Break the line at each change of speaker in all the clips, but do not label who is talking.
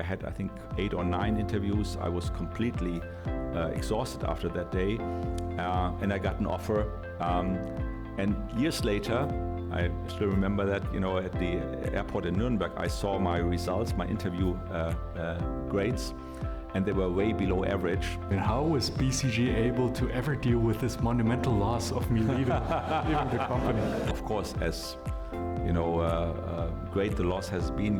I had, I think, 8 or 9 interviews. I was completely exhausted after that day, and I got an offer. And years later, I still remember that, at the airport in Nuremberg, I saw my results, my interview grades, and they were way below average.
And how was BCG able to ever deal with this monumental loss of me leaving the company?
Of course, as great the loss has been,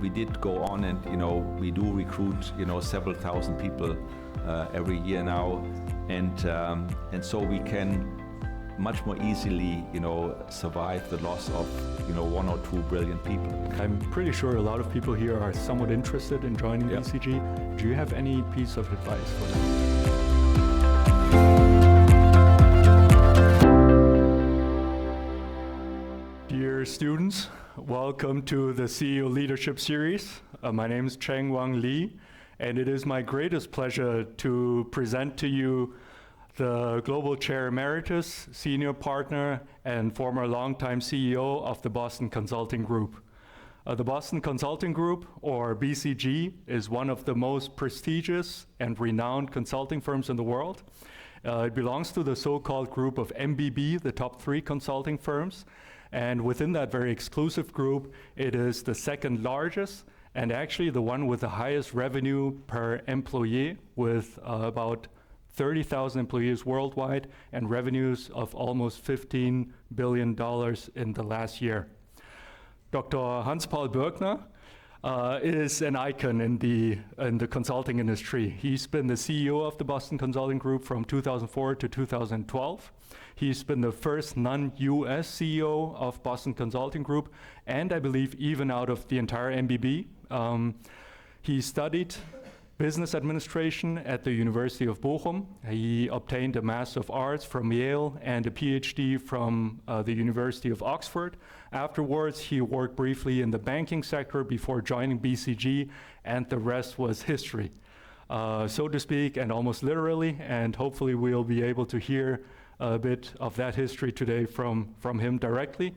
we did go on, and we do recruit, several thousand people every year now, and so we can much more easily, survive the loss of, 1 or 2 brilliant people.
I'm pretty sure a lot of people here are somewhat interested in joining BCG. Do you have any piece of advice for them? Dear students, welcome to the CEO Leadership Series. My name is Cheng Wang Li, and it is my greatest pleasure to present to you the Global Chair Emeritus, Senior Partner, and former longtime CEO of the Boston Consulting Group. The Boston Consulting Group, or BCG, is one of the most prestigious and renowned consulting firms in the world. It belongs to the so-called group of MBB, the top 3 consulting firms. And within that very exclusive group, it is the second largest and actually the one with the highest revenue per employee, with about 30,000 employees worldwide and revenues of almost $15 billion in the last year. Dr. Hans-Paul Bürkner is an icon in the consulting industry. He's been the CEO of the Boston Consulting Group from 2004 to 2012. He's been the first non-US CEO of Boston Consulting Group, and I believe even out of the entire MBB. He studied business administration at the University of Bochum. He obtained a Master of Arts from Yale and a PhD from the University of Oxford. Afterwards, he worked briefly in the banking sector before joining BCG, and the rest was history, so to speak, and almost literally, and hopefully we'll be able to hear a bit of that history today from him directly.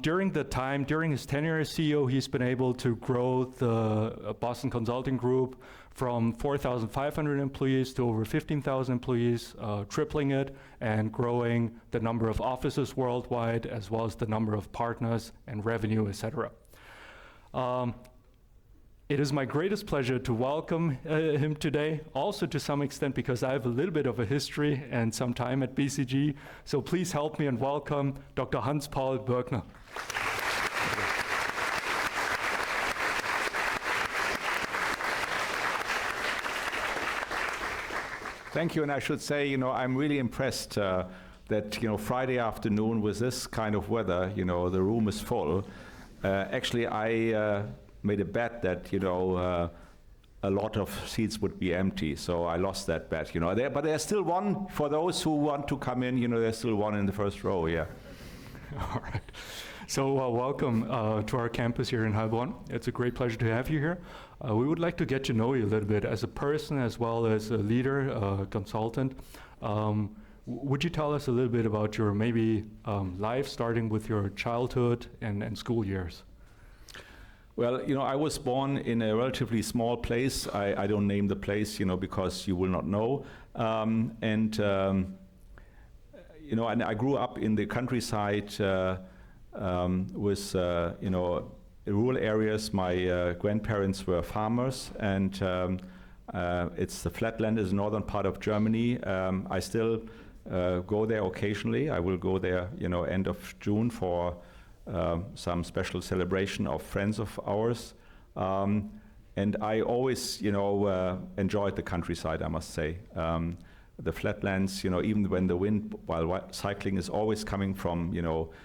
During his tenure as CEO, he's been able to grow the Boston Consulting Group from 4,500 employees to over 15,000 employees, tripling it and growing the number of offices worldwide, as well as the number of partners and revenue, etc. It is my greatest pleasure to welcome him today, also to some extent because I have a little bit of a history and some time at BCG. So please help me and welcome Dr. Hans-Paul Bürkner.
Thank you, and I should say, I'm really impressed that, Friday afternoon with this kind of weather, the room is full. Actually, I made a bet that, a lot of seats would be empty, so I lost that bet, but there's still one, for those who want to come in, there's still one in the first row, yeah.
All right. So welcome to our campus here in Heilbronn. It's a great pleasure to have you here. We would like to get to know you a little bit as a person as well as a leader, a consultant. Would you tell us a little bit about your maybe life, starting with your childhood and school years?
Well, I was born in a relatively small place. I don't name the place, because you will not know. And I grew up in the countryside with, rural areas. My grandparents were farmers, and it's the flatland is the northern part of Germany. I still go there occasionally. I will go there, end of June for some special celebration of friends of ours. And I always, enjoyed the countryside, I must say. The flatlands, even when the wind while cycling is always coming from,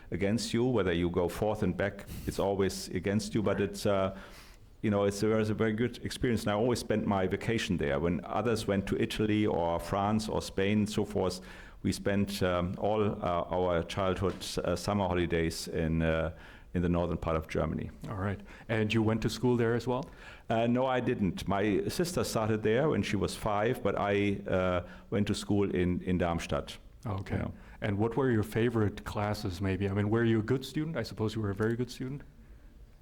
against you, whether you go forth and back, it's always against you, but it's, it's a very good experience. And I always spent my vacation there. When others went to Italy or France or Spain and so forth, we spent all our childhood summer holidays in the northern part of Germany.
All right. And you went to school there as well?
No, I didn't. My sister started there when she was 5, but I went to school in Darmstadt.
Okay.
You know.
And what were your favorite classes, maybe? I mean, were you a good student? I suppose you were a very good student.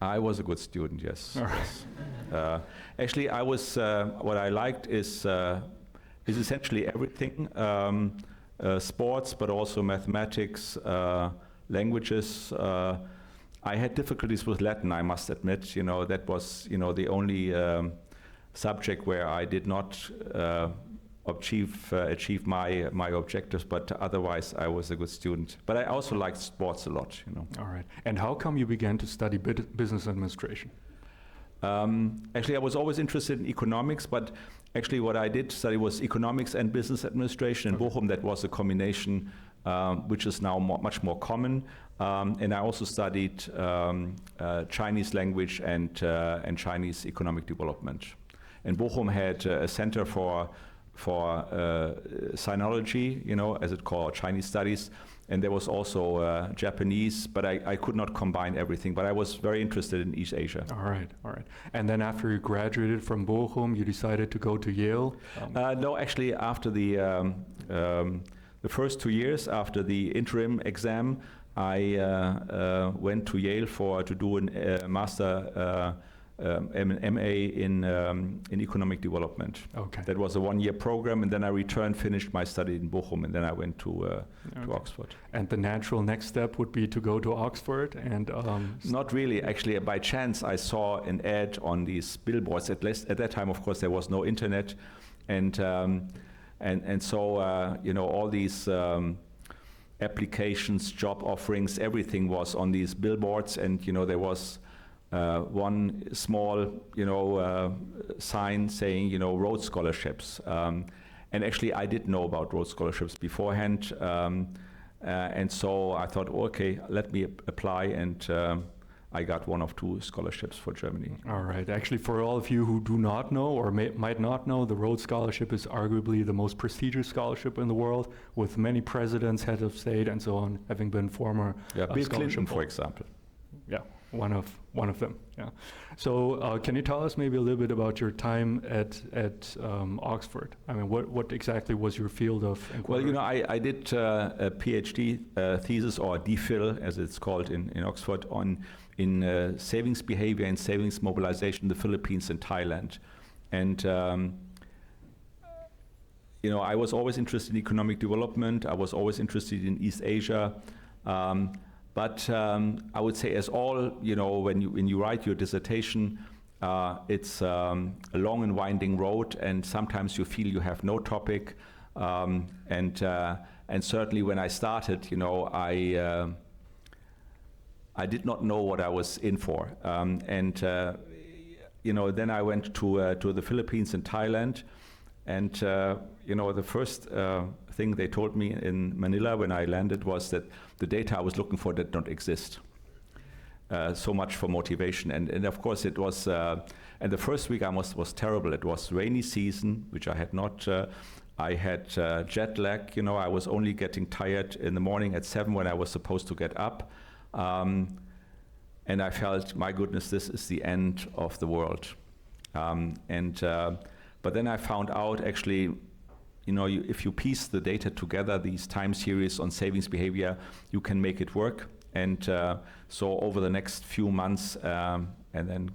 I was a good student, yes.
All right.
Yes. Actually, I was. What I liked is essentially everything: sports, but also mathematics, languages. I had difficulties with Latin, I must admit. You know, that was the only subject where I did not achieve my objectives, but otherwise I was a good student. But I also liked sports a lot, you know.
All right. And how come you began to study business administration?
Actually, I was always interested in economics, but actually what I did study was economics and business administration. In Bochum, that was a combination which is now much more common. And I also studied Chinese language and Chinese economic development. And Bochum had a center for sinology, as it called, Chinese studies, and there was also Japanese, but I could not combine everything, but I was very interested in East Asia.
All right. And then after you graduated from Bochum, you decided to go to Yale?
No, actually, after the first 2 years, after the interim exam, I went to Yale to do a master MA in economic development.
Okay.
That was a 1-year program, and then I returned, finished my study in Bochum, and then I went to Oxford.
And the natural next step would be to go to Oxford and...
Not really, actually. By chance, I saw an ad on these billboards. At least at that time, of course, there was no internet, and so all these applications, job offerings, everything was on these billboards, and there was one small, sign saying, Rhodes Scholarships. And actually, I did know about Rhodes Scholarships beforehand. And so I thought, okay, let me apply. And I got one of 2 scholarships for Germany.
All right. Actually, for all of you who do not know or might not know, the Rhodes Scholarship is arguably the most prestigious scholarship in the world, with many presidents, heads of state, and so on, having been former
Bill Clinton, for example.
Yeah. One of them. Yeah. So can you tell us maybe a little bit about your time at Oxford? I mean, what exactly was your field of inquiry?
Well, I did a PhD thesis, or DPhil as it's called in Oxford, in savings behavior and savings mobilization in the Philippines and Thailand. And I was always interested in economic development. I was always interested in East Asia. But I would say, as all, when you write your dissertation, it's a long and winding road, and sometimes you feel you have no topic. And certainly when I started, I did not know what I was in for. Then I went to the Philippines and Thailand, and the first thing they told me in Manila when I landed was that the data I was looking for did not exist. So much for motivation. And of course it was, and the first week was terrible. It was rainy season, which I had not. I had jet lag, I was only getting tired in the morning at 7 when I was supposed to get up. And I felt, my goodness, this is the end of the world. But then I found out, actually, if you piece the data together, these time series on savings behavior, you can make it work. And so over the next few months and then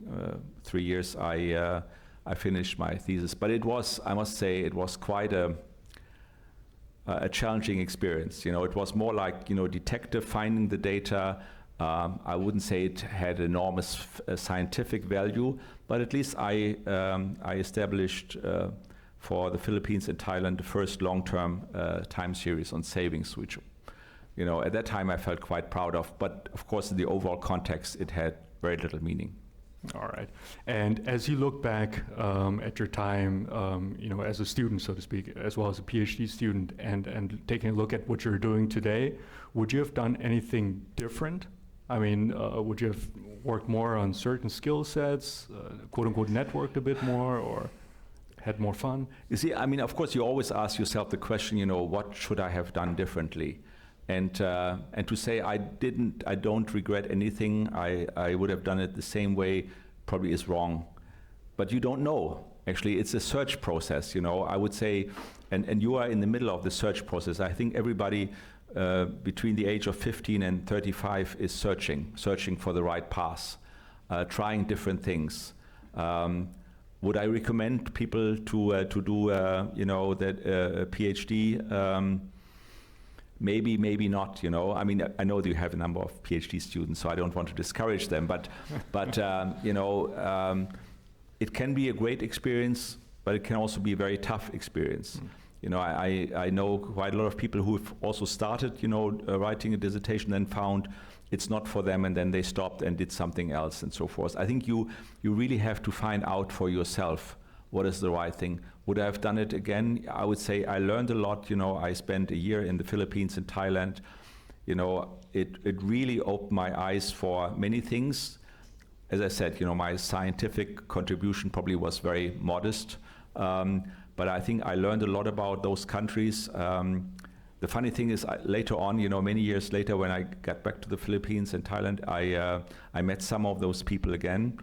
3 years, I finished my thesis. But it was, I must say, it was quite a challenging experience. It was more like, detective finding the data. I wouldn't say it had enormous scientific value, but at least I established for the Philippines and Thailand the first long-term time series on savings, which, at that time I felt quite proud of. But of course, in the overall context, it had very little meaning.
All right. And as you look back at your time, as a student, so to speak, as well as a PhD student, and taking a look at what you're doing today, would you have done anything different? I mean, would you have worked more on certain skill sets, quote unquote, networked a bit more, or had more fun?
You see, I mean, of course, you always ask yourself the question, what should I have done differently? And to say I don't regret anything, I would have done it the same way, probably is wrong. But you don't know. Actually, it's a search process, I would say, and you are in the middle of the search process. I think everybody between the age of 15 and 35 is searching for the right path, trying different things. Would I recommend people to do that PhD? Maybe not. I mean, I know that you have a number of PhD students, so I don't want to discourage them. But it can be a great experience, but it can also be a very tough experience. I know quite a lot of people who have also started, writing a dissertation, then found it's not for them, and then they stopped and did something else and so forth. I think you really have to find out for yourself what is the right thing. Would I have done it again? I would say I learned a lot. I spent a year in the Philippines and Thailand. It really opened my eyes for many things. As I said, my scientific contribution probably was very modest. But I think I learned a lot about those countries. The funny thing is, later on, many years later, when I got back to the Philippines and Thailand, I met some of those people again,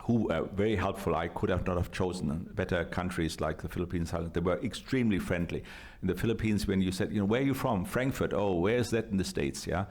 who were very helpful. I could have not have chosen better countries like the Philippines, Thailand. They were extremely friendly. In the Philippines, when you said, where are you from? Frankfurt. Oh, where is that in the States? Yeah,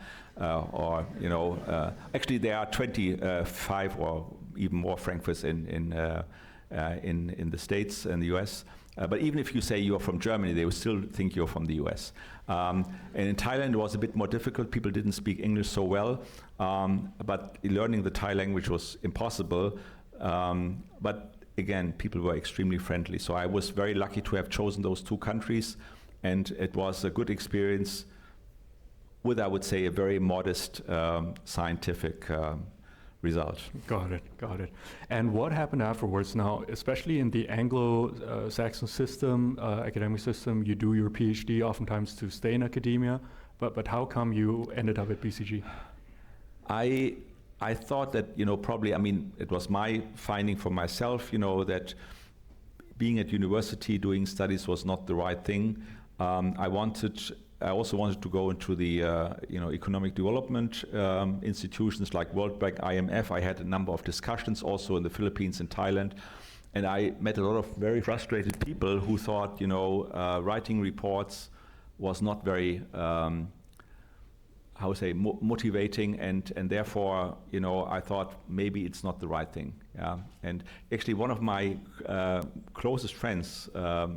actually there are 25 or even more Frankfurts in the States and the US. But even if you say you're from Germany, they will still think you're from the US. And in Thailand, it was a bit more difficult. People didn't speak English so well. But learning the Thai language was impossible. But again, people were extremely friendly. So I was very lucky to have chosen those two countries. And it was a good experience with, I would say, a very modest scientific result. Got
it. And what happened afterwards now, especially in the Anglo-Saxon system, academic system, you do your PhD oftentimes to stay in academia, but how come you ended up at BCG?
I thought that, probably, it was my finding for myself, that being at university doing studies was not the right thing. I also wanted to go into the economic development institutions like World Bank, IMF. I had a number of discussions also in the Philippines and Thailand, and I met a lot of very frustrated people who thought writing reports was not very motivating, and therefore I thought maybe it's not the right thing. Yeah, and actually one of my closest friends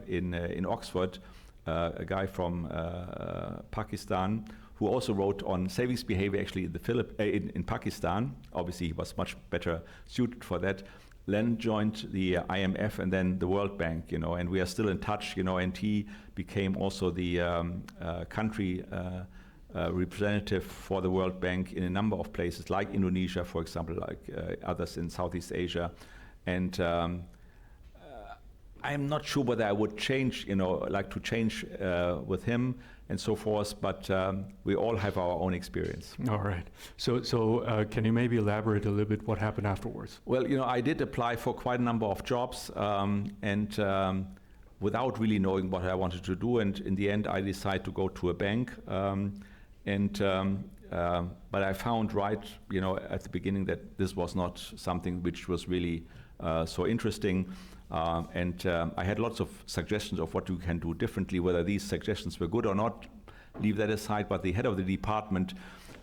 in Oxford, a guy from Pakistan, who also wrote on savings behavior actually in Pakistan. Obviously, he was much better suited for that. Then joined the IMF and then the World Bank, and we are still in touch, and he became also the country representative for the World Bank in a number of places, like Indonesia, for example, like others in Southeast Asia. And I'm not sure whether I would change, change with him and so forth, but we all have our own experience.
All right. So can you maybe elaborate a little bit what happened afterwards?
Well, I did apply for quite a number of jobs and without really knowing what I wanted to do. And in the end, I decided to go to a bank. But I found at the beginning that this was not something which was really so interesting. And I had lots of suggestions of what you can do differently. Whether these suggestions were good or not, leave that aside. But the head of the department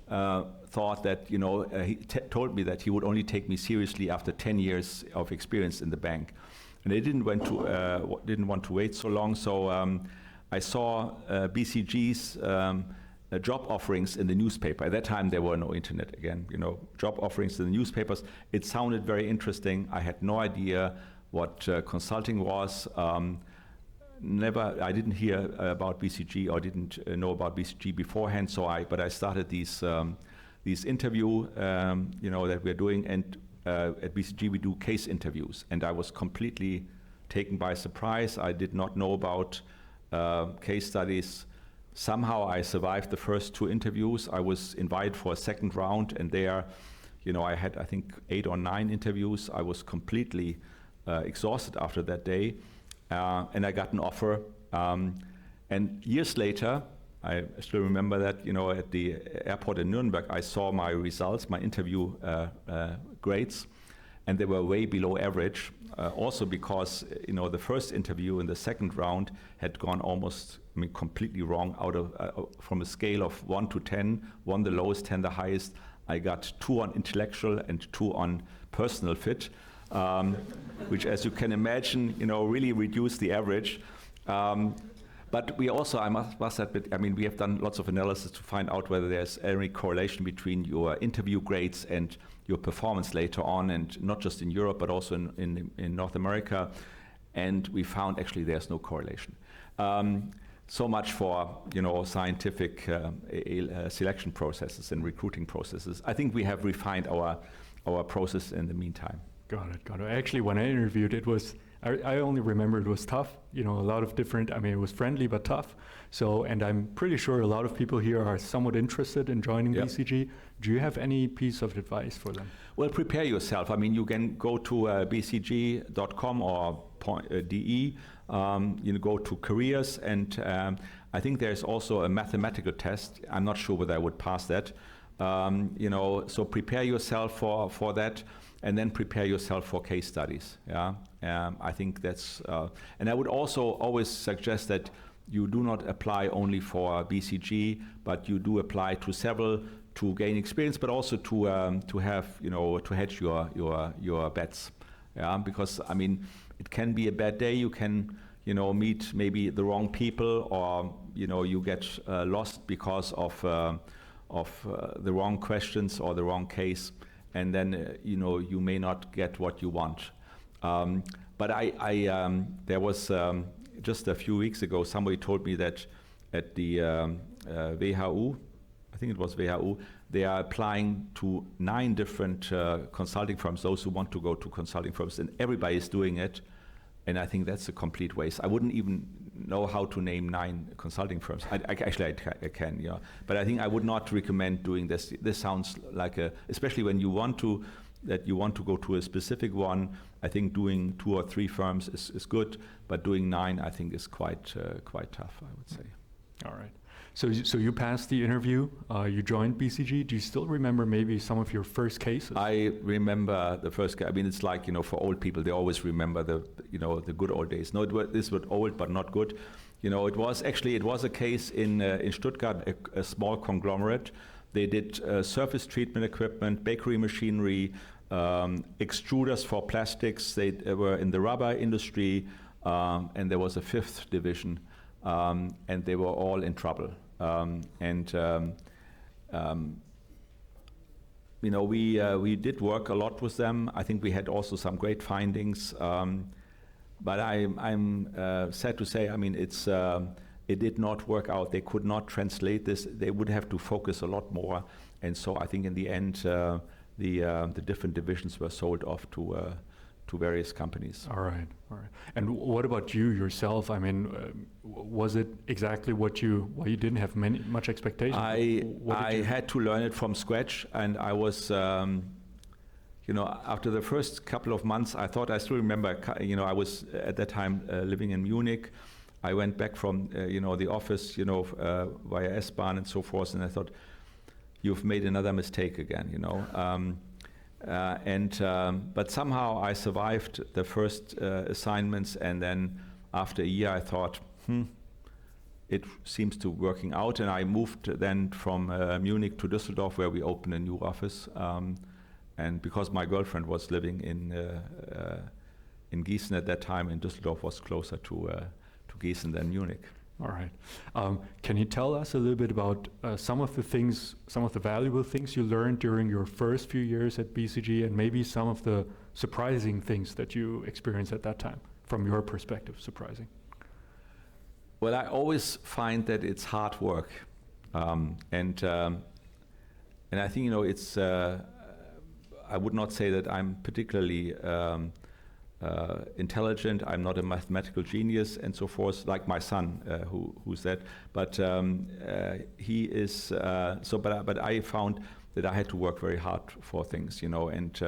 thought that, he told me that he would only take me seriously after 10 years of experience in the bank. And they didn't want to wait so long. So I saw BCG's job offerings in the newspaper. At that time, there were no internet again. Job offerings in the newspapers. It sounded very interesting. I had no idea what consulting was. I didn't hear about BCG or didn't know about BCG beforehand. But I started these interview, that we're doing, and at BCG we do case interviews. And I was completely taken by surprise. I did not know about case studies. Somehow I survived the first two interviews. I was invited for a second round, and there, I had, I think, 8 or 9 interviews. I was completely exhausted after that day, and I got an offer. And years later, I still remember that, at the airport in Nuremberg, I saw my results, my interview grades, and they were way below average. Also because the first interview in the second round had gone almost completely wrong. Out of from a scale of 1 to 10, 1 the lowest, 10 the highest, I got 2 on intellectual and 2 on personal fit, which, as you can imagine, really reduced the average. But we also, I must admit, we have done lots of analysis to find out whether there's any correlation between your interview grades and your performance later on, and not just in Europe, but also in North America. And we found actually there's no correlation. So much for scientific selection processes and recruiting processes. I think we have refined our process in the meantime.
Got it. Actually, when I interviewed, I only remember it was tough. A lot of different. It was friendly but tough. So, and I'm pretty sure a lot of people here are somewhat interested in joining BCG. Do you have any piece of advice for them?
Well, prepare yourself. You can go to bcg.com or .de. Go to careers, and I think there's also a mathematical test. I'm not sure whether I would pass that. So prepare yourself for that, and then prepare yourself for case studies. I think that's, and I would also always suggest that you do not apply only for BCG, but you do apply to several to gain experience, but also to have to hedge your bets. Because it can be a bad day. You can meet maybe the wrong people, or you get lost because of the wrong questions or the wrong case, and then you may not get what you want. But there was just a few weeks ago, somebody told me that at the WHU, I think it was WHU, they are applying to 9 different consulting firms, those who want to go to consulting firms, and everybody is doing it. And I think that's a complete waste. I wouldn't even know how to name 9 consulting firms. I can, yeah. But I think I would not recommend doing this. This sounds like especially when you want to go to a specific one. I think doing 2 or 3 firms is good, but doing 9, I think, is quite tough, I would say.
All right. So you passed the interview. You joined BCG. Do you still remember maybe some of your first cases?
I remember the first case. It's like for old people, they always remember the good old days. No, this was old but not good. It was a case in Stuttgart, a small conglomerate. They did surface treatment equipment, bakery machinery, extruders for plastics. They were in the rubber industry, and there was a 5th division, and they were all in trouble. We did work a lot with them. I think we had also some great findings, but I'm sad to say, it did not work out. They could not translate this. They would have to focus a lot more, and so I think in the end, the different divisions were sold off to various companies.
All right. And what about you yourself? Was it exactly what you didn't have much expectation?
I had to learn it from scratch, and I was, after the first couple of months, I still remember, I was at that time living in Munich. I went back from, the office, via S-Bahn and so forth, and I thought, you've made another mistake again, but somehow I survived the first assignments, and then after a year I thought, it seems to working out, and I moved then from Munich to Düsseldorf, where we opened a new office, and because my girlfriend was living in Gießen at that time, and Düsseldorf was closer to Gießen than Munich.
All right. Can you tell us a little bit about some of the valuable things you learned during your first few years at BCG, and maybe some of the surprising things that you experienced at that time, from your perspective, surprising?
Well, I always find that it's hard work, and I think it's. I would not say that I'm particularly intelligent. I'm not a mathematical genius and so forth, like my son, who's that. But he is. But I found that I had to work very hard for things, and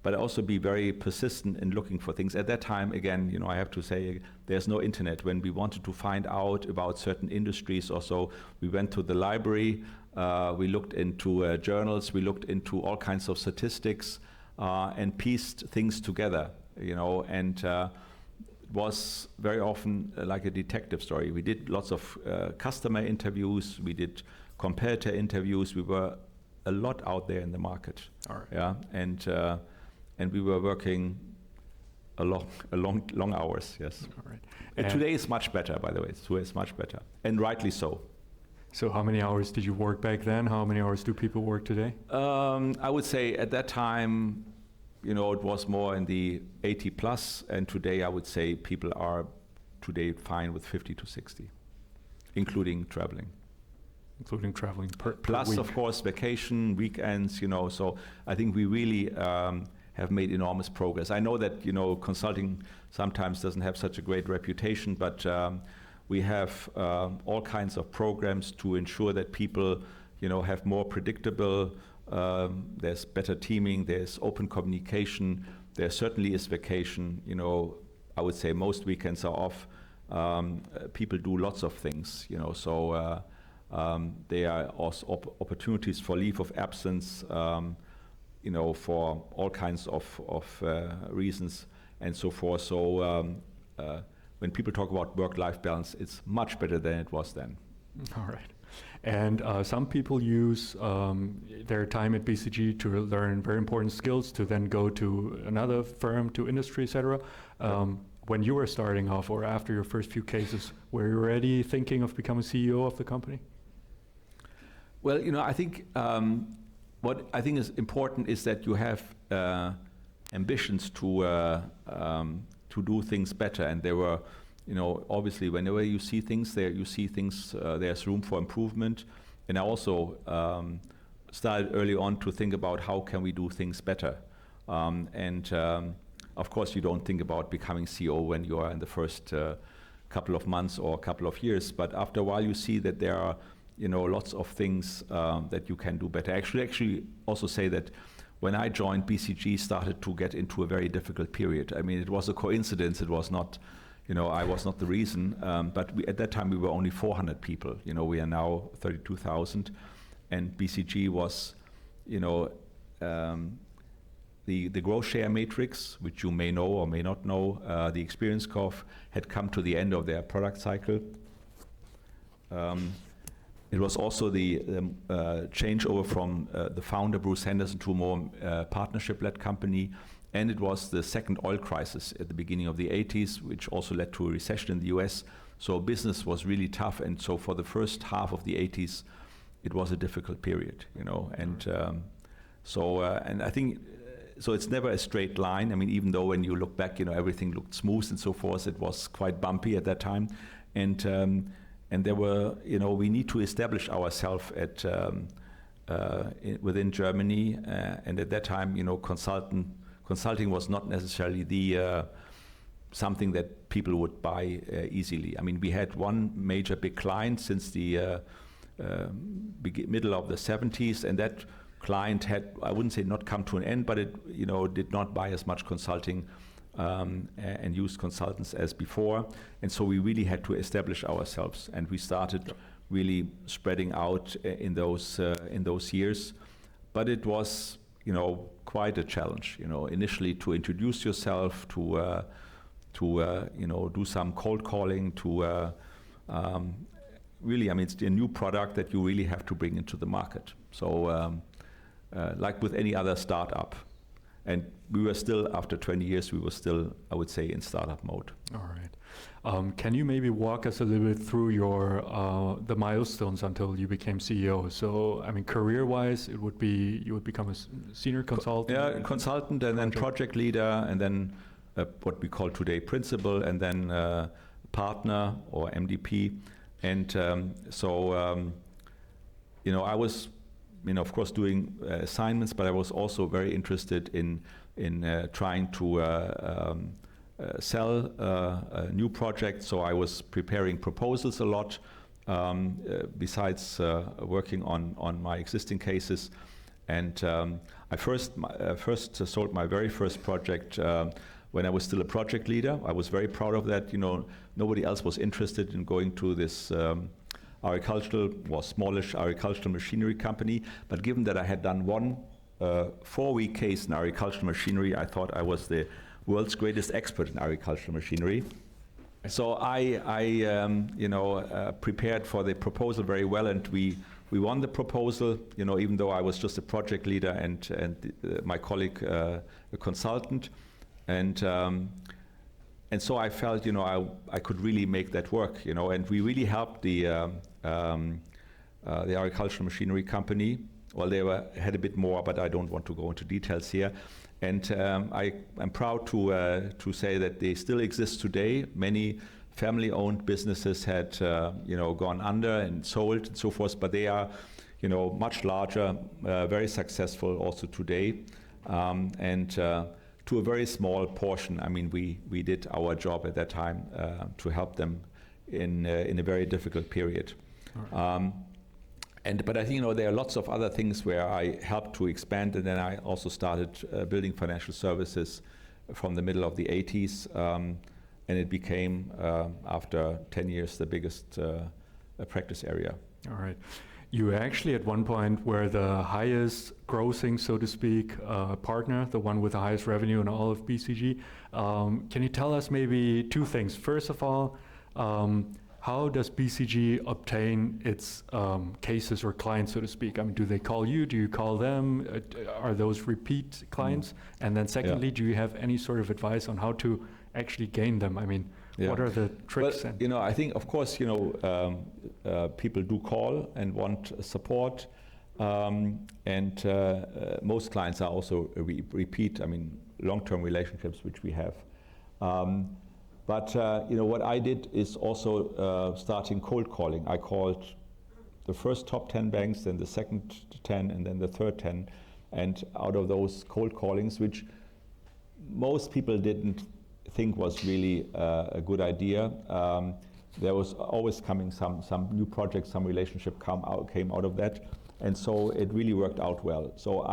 but also be very persistent in looking for things. At that time, again, I have to say, there's no internet. When we wanted to find out about certain industries or so, we went to the library. We looked into journals. We looked into all kinds of statistics. and pieced things together, and it was very often like a detective story. We did lots of customer interviews, we did competitor interviews, we were a lot out there in the market.
All right.
Yeah, and we were working long hours, yes.
All right.
And today is much better, by the way. Today is much better, and rightly so.
So how many hours did you work back then? How many hours do people work today?
I would say at that time, it was more in the 80 plus, and today I would say people are today fine with 50 to 60, including traveling.
Including traveling per
Plus,
week.
of course, vacation, weekends, so I think we really have made enormous progress. I know that, consulting sometimes doesn't have such a great reputation, but we have all kinds of programs to ensure that people, have more predictable, there's better teaming, there's open communication, there certainly is vacation, I would say most weekends are off. People do lots of things, so there are also opportunities for leave of absence, for all kinds of reasons and so forth. So when people talk about work-life balance, it's much better than it was then.
All right. And some people use their time at BCG to learn very important skills to then go to another firm, to industry, etc. When you were starting off or after your first few cases, were you already thinking of becoming CEO of the company?
Well, I think what I think is important is that you have ambitions to do things better, and there were, obviously, whenever you see things, there's room for improvement. And I also started early on to think about how can we do things better. Of course, you don't think about becoming CEO when you are in the first couple of months or couple of years, but after a while you see that there are lots of things that you can do better. Actually also say that when I joined, BCG started to get into a very difficult period. I mean, it was a coincidence. It was not, I was not the reason. But at that time, we were only 400 people. We are now 32,000. And BCG was, the growth share matrix, which you may know or may not know, the experience curve had come to the end of their product cycle. It was also the changeover from the founder, Bruce Henderson, to a more partnership-led company. And it was the second oil crisis at the beginning of the 80s, which also led to a recession in the US. So business was really tough. And so for the first half of the 80s, it was a difficult period, And and I think, so it's never a straight line. I mean, even though when you look back, everything looked smooth and so forth, it was quite bumpy at that time. And there were, we need to establish ourselves at within Germany, and at that time, consulting was not necessarily the something that people would buy easily. I mean, we had one major big client since the middle of the 70s, and that client had, I wouldn't say not come to an end, but it, did not buy as much consulting and used consultants as before. And so we really had to establish ourselves, and we started really spreading out in those years. But it was, quite a challenge, initially to introduce yourself, to do some cold calling, to really, I mean, it's a new product that you really have to bring into the market. So like with any other startup. And we were still, after 20 years, we were still, I would say, in startup mode.
All right. Can you maybe walk us a little bit through your the milestones until you became CEO? So, I mean, career-wise, it would be you would become a senior consultant.
Consultant, and then project leader, and then what we call today principal, and then partner or MDP. And I was, of course, doing assignments, but I was also very interested in trying to sell new projects. So I was preparing proposals a lot, besides working on my existing cases. And I first sold my very first project when I was still a project leader. I was very proud of that. Nobody else was interested in going to this smallish agricultural machinery company. But given that I had done one 4-week case in agricultural machinery, I thought I was the world's greatest expert in agricultural machinery. So I prepared for the proposal very well, and we won the proposal, even though I was just a project leader and my colleague a consultant, and so I felt, I could really make that work, and we really helped the agricultural machinery company. Well, they had a bit more, but I don't want to go into details here. And I'm proud to say that they still exist today. Many family-owned businesses had, gone under and sold and so forth, but they are, much larger, very successful also today, and to a very small portion. I mean, we did our job at that time to help them in a very difficult period. Right. But I think there are lots of other things where I helped to expand, and then I also started building financial services from the middle of the 80s, and it became after 10 years the biggest practice area.
All right. You actually at one point were the highest grossing, so to speak, partner, the one with the highest revenue in all of BCG. Can you tell us maybe two things? First of all, how does BCG obtain its cases or clients, so to speak? I mean, do they call you? Do you call them? Are those repeat clients? And then secondly, do you have any sort of advice on how to actually gain them? I mean, what are the tricks?
Well, I think, of course, people do call and want support. And most clients are also repeat, long-term relationships, which we have. But what I did is also starting cold calling. I called the first top 10 banks, then the second 10, and then the third 10. And out of those cold callings, which most people didn't think was really a good idea, there was always coming some new projects, some relationship came out of that. And so it really worked out well. So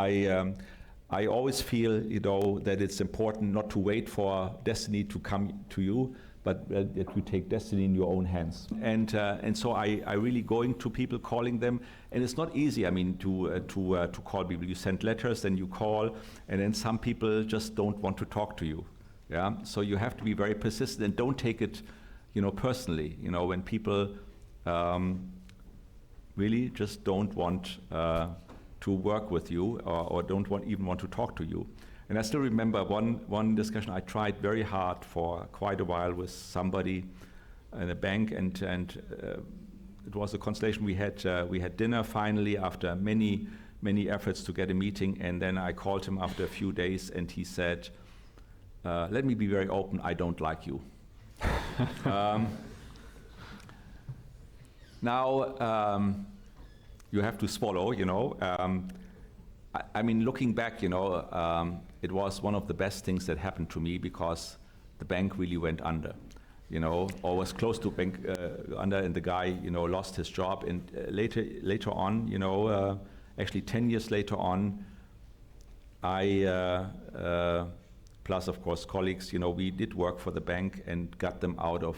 I always feel, that it's important not to wait for destiny to come to you, but that you take destiny in your own hands. And so I really going to people, calling them, and it's not easy. To call people. You send letters, then you call, and then some people just don't want to talk to you. Yeah. So you have to be very persistent and don't take it, personally. When people really just don't want to work with you or don't even want to talk to you. And I still remember one discussion I tried very hard for quite a while with somebody in a bank, and it was a constellation. We had dinner finally after many efforts to get a meeting, and then I called him after a few days, and he said, "Let me be very open. I don't like you." Now. You have to swallow, looking back, it was one of the best things that happened to me, because the bank really went under, or was close to bank under, and the guy, lost his job. And later on, actually 10 years later on, I, plus of course colleagues, we did work for the bank and got them out of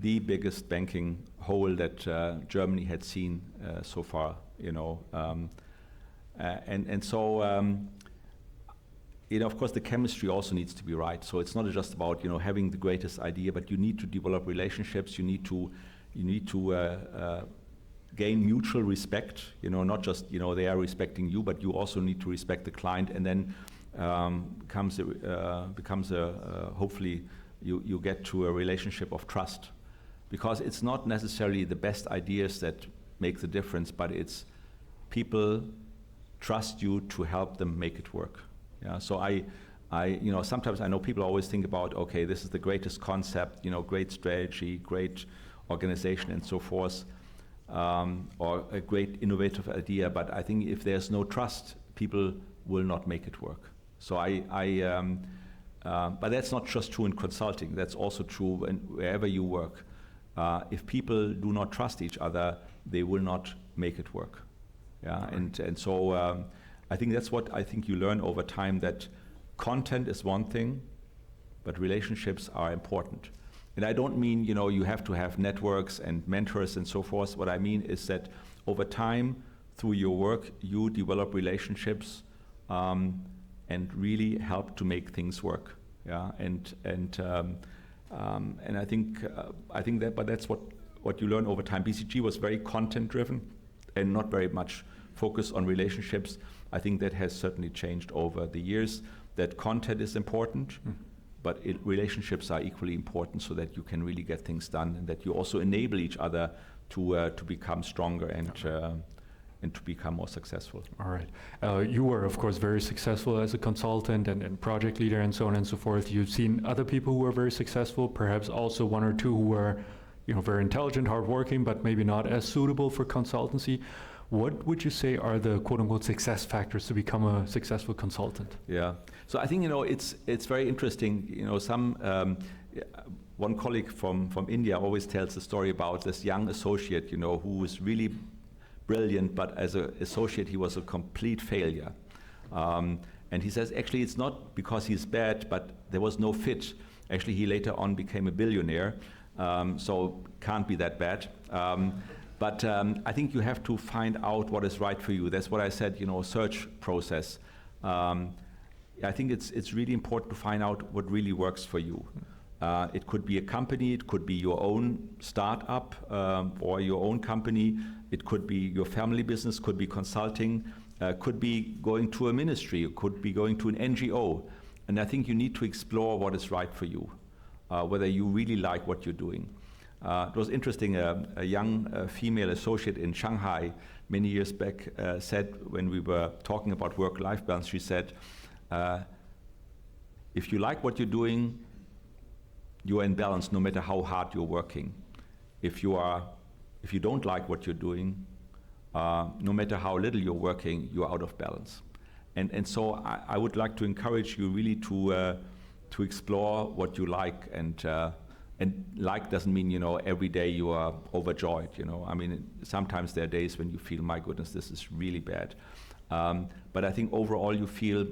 the biggest banking hole that Germany had seen so far, and so of course the chemistry also needs to be right. So it's not just about having the greatest idea, but you need to develop relationships. You need to gain mutual respect. Not just they are respecting you, but you also need to respect the client, and then becomes a hopefully you get to a relationship of trust. Because it's not necessarily the best ideas that make the difference, but it's people trust you to help them make it work. Yeah. So I sometimes I know people always think about, okay, this is the greatest concept, great strategy, great organization, and so forth, or a great innovative idea. But I think if there's no trust, people will not make it work. So but that's not just true in consulting. That's also true wherever you work. If people do not trust each other, they will not make it work. Yeah, right. And so I think that's what I think you learn over time, that content is one thing, but relationships are important. And I don't mean you have to have networks and mentors and so forth. What I mean is that over time, through your work, you develop relationships and really help to make things work. Yeah, and I think that, but that's what you learn over time. BCG was very content driven and not very much focused on relationships. I think that has certainly changed over the years. That content is important, but relationships are equally important, so that you can really get things done, and that you also enable each other to become stronger and to become more successful.
All right. You were, of course, very successful as a consultant and project leader and so on and so forth. You've seen other people who were very successful, perhaps also one or two who were, very intelligent, hardworking, but maybe not as suitable for consultancy. What would you say are the quote-unquote success factors to become a successful consultant?
Yeah. So I think, it's very interesting. One colleague from India always tells the story about this young associate, who was really brilliant, but as an associate he was a complete failure. And he says, actually, it's not because he's bad, but there was no fit. Actually, he later on became a billionaire, so can't be that bad. But I think you have to find out what is right for you. That's what I said, search process. I think it's really important to find out what really works for you. It could be a company, it could be your own startup or your own company, it could be your family business, could be consulting, could be going to a ministry, it could be going to an NGO. And I think you need to explore what is right for you, whether you really like what you're doing. It was interesting, a young female associate in Shanghai many years back said, when we were talking about work-life balance, she said, if you like what you're doing, you are in balance no matter how hard you're working. If you don't like what you're doing, no matter how little you're working, you're out of balance. And so I would like to encourage you really to explore what you like, and like doesn't mean, every day you are overjoyed, I mean, sometimes there are days when you feel, my goodness, this is really bad. But I think overall you feel,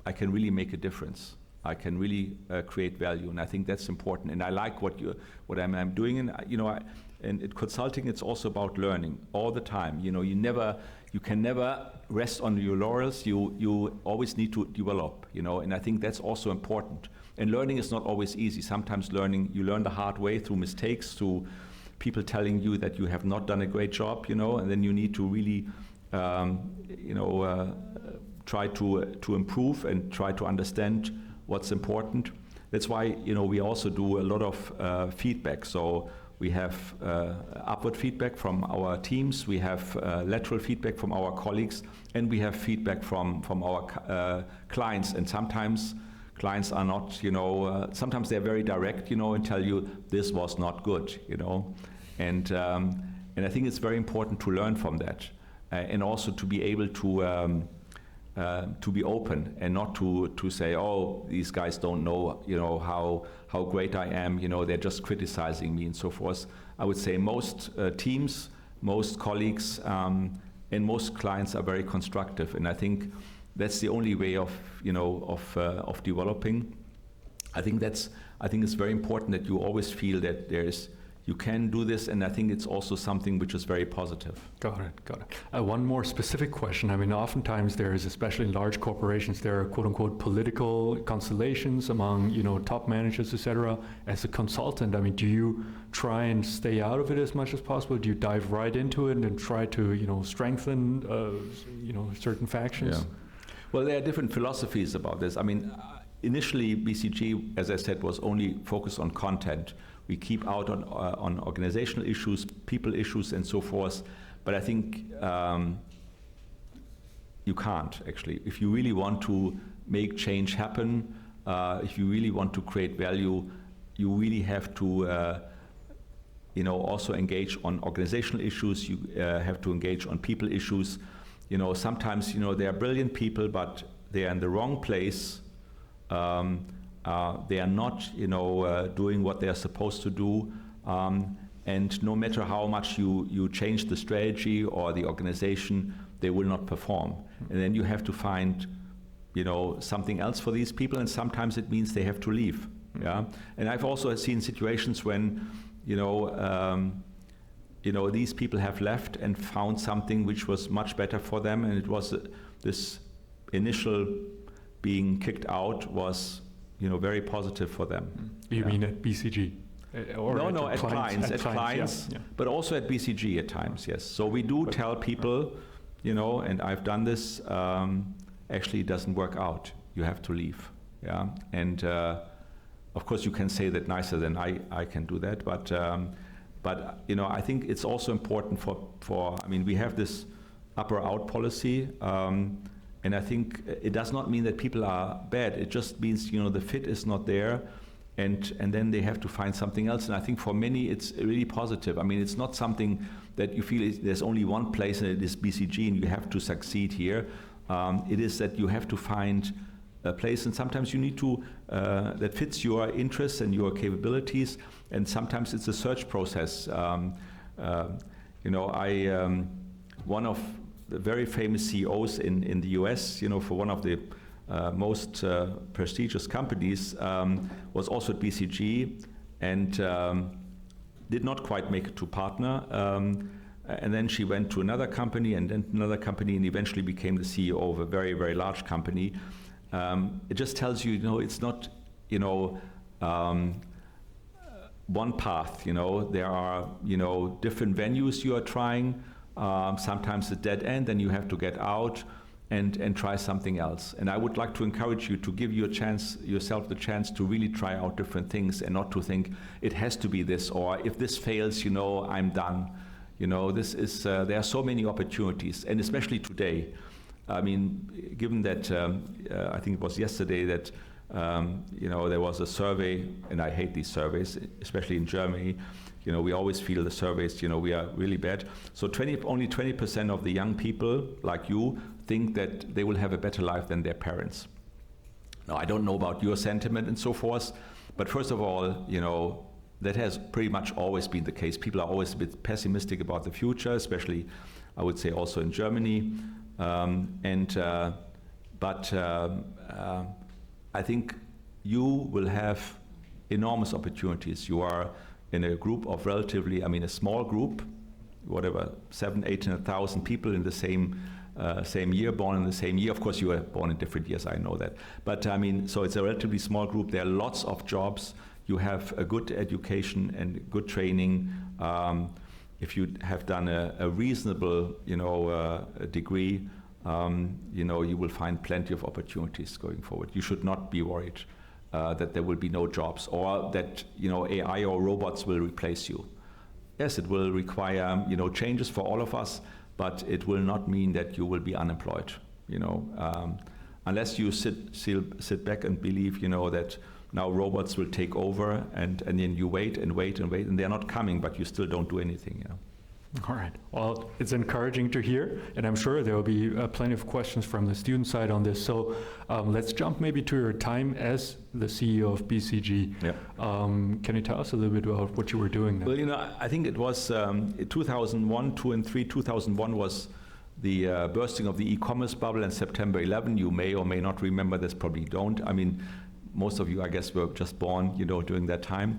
I can really make a difference. I can really create value, and I think that's important. And I like what I'm doing, and and in consulting, it's also about learning all the time. You can never rest on your laurels. You always need to develop. And I think that's also important. And learning is not always easy. Sometimes you learn the hard way through mistakes, through people telling you that you have not done a great job. And then you need to really, try to improve and try to understand what's important. That's why we also do a lot of feedback. So we have upward feedback from our teams, we have lateral feedback from our colleagues, and we have feedback from our clients. And sometimes clients are not, sometimes they're very direct, and tell you this was not good, And I think it's very important to learn from that, and also to be able to be open and not to say, oh, these guys don't know, how great I am, they're just criticizing me and so forth. I would say most teams, most colleagues, and most clients are very constructive, and I think that's the only way of developing. I think it's very important that you always feel that you can do this, and I think it's also something which is very positive.
Got it. One more specific question. I mean, oftentimes there is, especially in large corporations, there are quote-unquote political constellations among, top managers, etc. As a consultant, I mean, do you try and stay out of it as much as possible? Do you dive right into it and try to, strengthen, certain factions? Yeah.
Well, there are different philosophies about this. I mean, initially, BCG, as I said, was only focused on content. We keep out on organizational issues, people issues, and so forth. But I think you can't, actually. If you really want to make change happen, if you really want to create value, you really have to also engage on organizational issues. You have to engage on people issues. Sometimes, they are brilliant people, but they are in the wrong place. They are not, doing what they are supposed to do, and no matter how much you change the strategy or the organization, they will not perform. Mm-hmm. And then you have to find, something else for these people, and sometimes it means they have to leave. Mm-hmm. Yeah. And I've also seen situations when, these people have left and found something which was much better for them, and it was this initial being kicked out was, very positive for them.
You mean at BCG?
No, at clients,
yeah.
but also at BCG at times, yes. So we do tell people, and I've done this, actually it doesn't work out. You have to leave, yeah. And of course you can say that nicer than I can do that, but I think it's also important for we have this upper out policy, and I think it does not mean that people are bad. It just means, the fit is not there, and then they have to find something else. And I think for many it's really positive. It's not something that you feel there's only one place and it is BCG and you have to succeed here. It is that you have to find a place, and sometimes you need to that fits your interests and your capabilities, and sometimes it's a search process. One of the very famous CEOs in the US, for one of the most prestigious companies, was also at BCG and did not quite make it to partner. And then she went to another company and then another company and eventually became the CEO of a very, very large company. It just tells you, it's not, one path, there are, different venues you are trying, sometimes a dead end, and you have to get out and try something else. And I would like to encourage you to give yourself the chance to really try out different things and not to think it has to be this, or if this fails, I'm done. This is, there are so many opportunities, and especially today. Given that, I think it was yesterday that, there was a survey, and I hate these surveys, especially in Germany. We always feel the surveys, we are really bad. So only 20% of the young people like you think that they will have a better life than their parents. Now, I don't know about your sentiment and so forth, but first of all, that has pretty much always been the case. People are always a bit pessimistic about the future, especially, I would say, also in Germany. But I think you will have enormous opportunities. You are in a group of relatively, a small group, whatever, 800,000 people in the same year, born in the same year. Of course, you were born in different years, I know that. But so it's a relatively small group. There are lots of jobs. You have a good education and good training. If you have done a reasonable, degree, you will find plenty of opportunities going forward. You should not be worried that there will be no jobs, or that AI or robots will replace you. Yes, it will require changes for all of us, but it will not mean that you will be unemployed. Unless you sit back and believe that now robots will take over, and then you wait and wait and wait, and they're not coming, but you still don't do anything.
All right. Well, it's encouraging to hear, and I'm sure there will be plenty of questions from the student side on this. So let's jump maybe to your time as the CEO of BCG.
Yeah.
Can you tell us a little bit about what you were doing then?
Well, I think it was 2001, 2 and 3. 2001 was the bursting of the e-commerce bubble, and September 11. You may or may not remember this, probably don't. Most of you, I guess, were just born, during that time.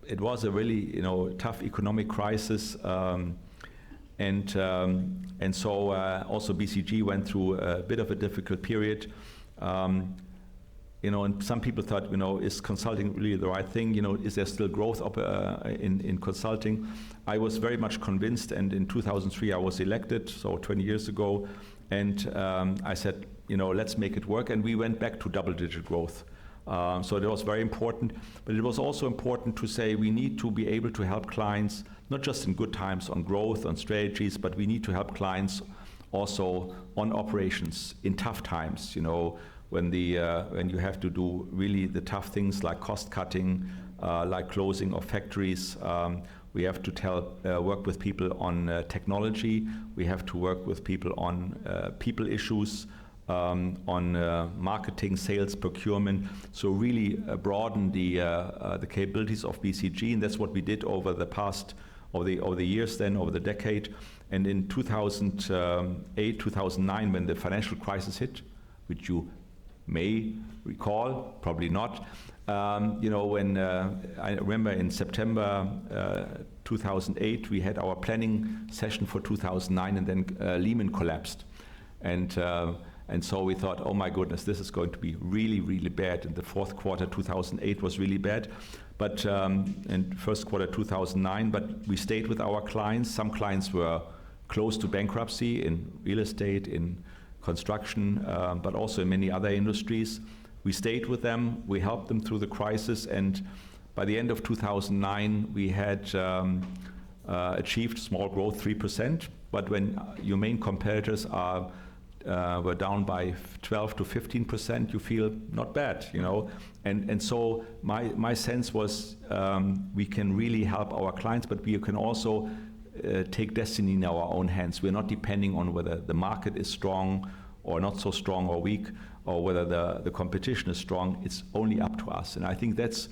It was a really, tough economic crisis, and so also BCG went through a bit of a difficult period. And some people thought, is consulting really the right thing? Is there still growth in consulting? I was very much convinced, and in 2003 I was elected, so 20 years ago, and I said, let's make it work, and we went back to double-digit growth. So it was very important, but it was also important to say we need to be able to help clients, not just in good times on growth, on strategies, but we need to help clients also on operations in tough times, when you have to do really the tough things like cost cutting, like closing of factories. We have to work with people on technology. We have to work with people on people issues, on marketing, sales, procurement. So really broaden the capabilities of BCG, and that's what we did over the past, over the years, then over the decade. And in 2008, 2009, when the financial crisis hit, which you may recall, probably not, You know, when I remember in September 2008, we had our planning session for 2009, and then Lehman collapsed. And so we thought, oh my goodness, this is going to be really, really bad. And the fourth quarter 2008 was really bad. But and first quarter 2009, but we stayed with our clients. Some clients were close to bankruptcy in real estate, in construction, but also in many other industries. We stayed with them, we helped them through the crisis, and by the end of 2009, we had achieved small growth, 3%, but when your main competitors were down by 12 to 15%, you feel not bad, you know. And so my sense was we can really help our clients, but we can also take destiny in our own hands. We're not depending on whether the market is strong or not so strong or weak, or whether the competition is strong. It's only up to us. And I think that's,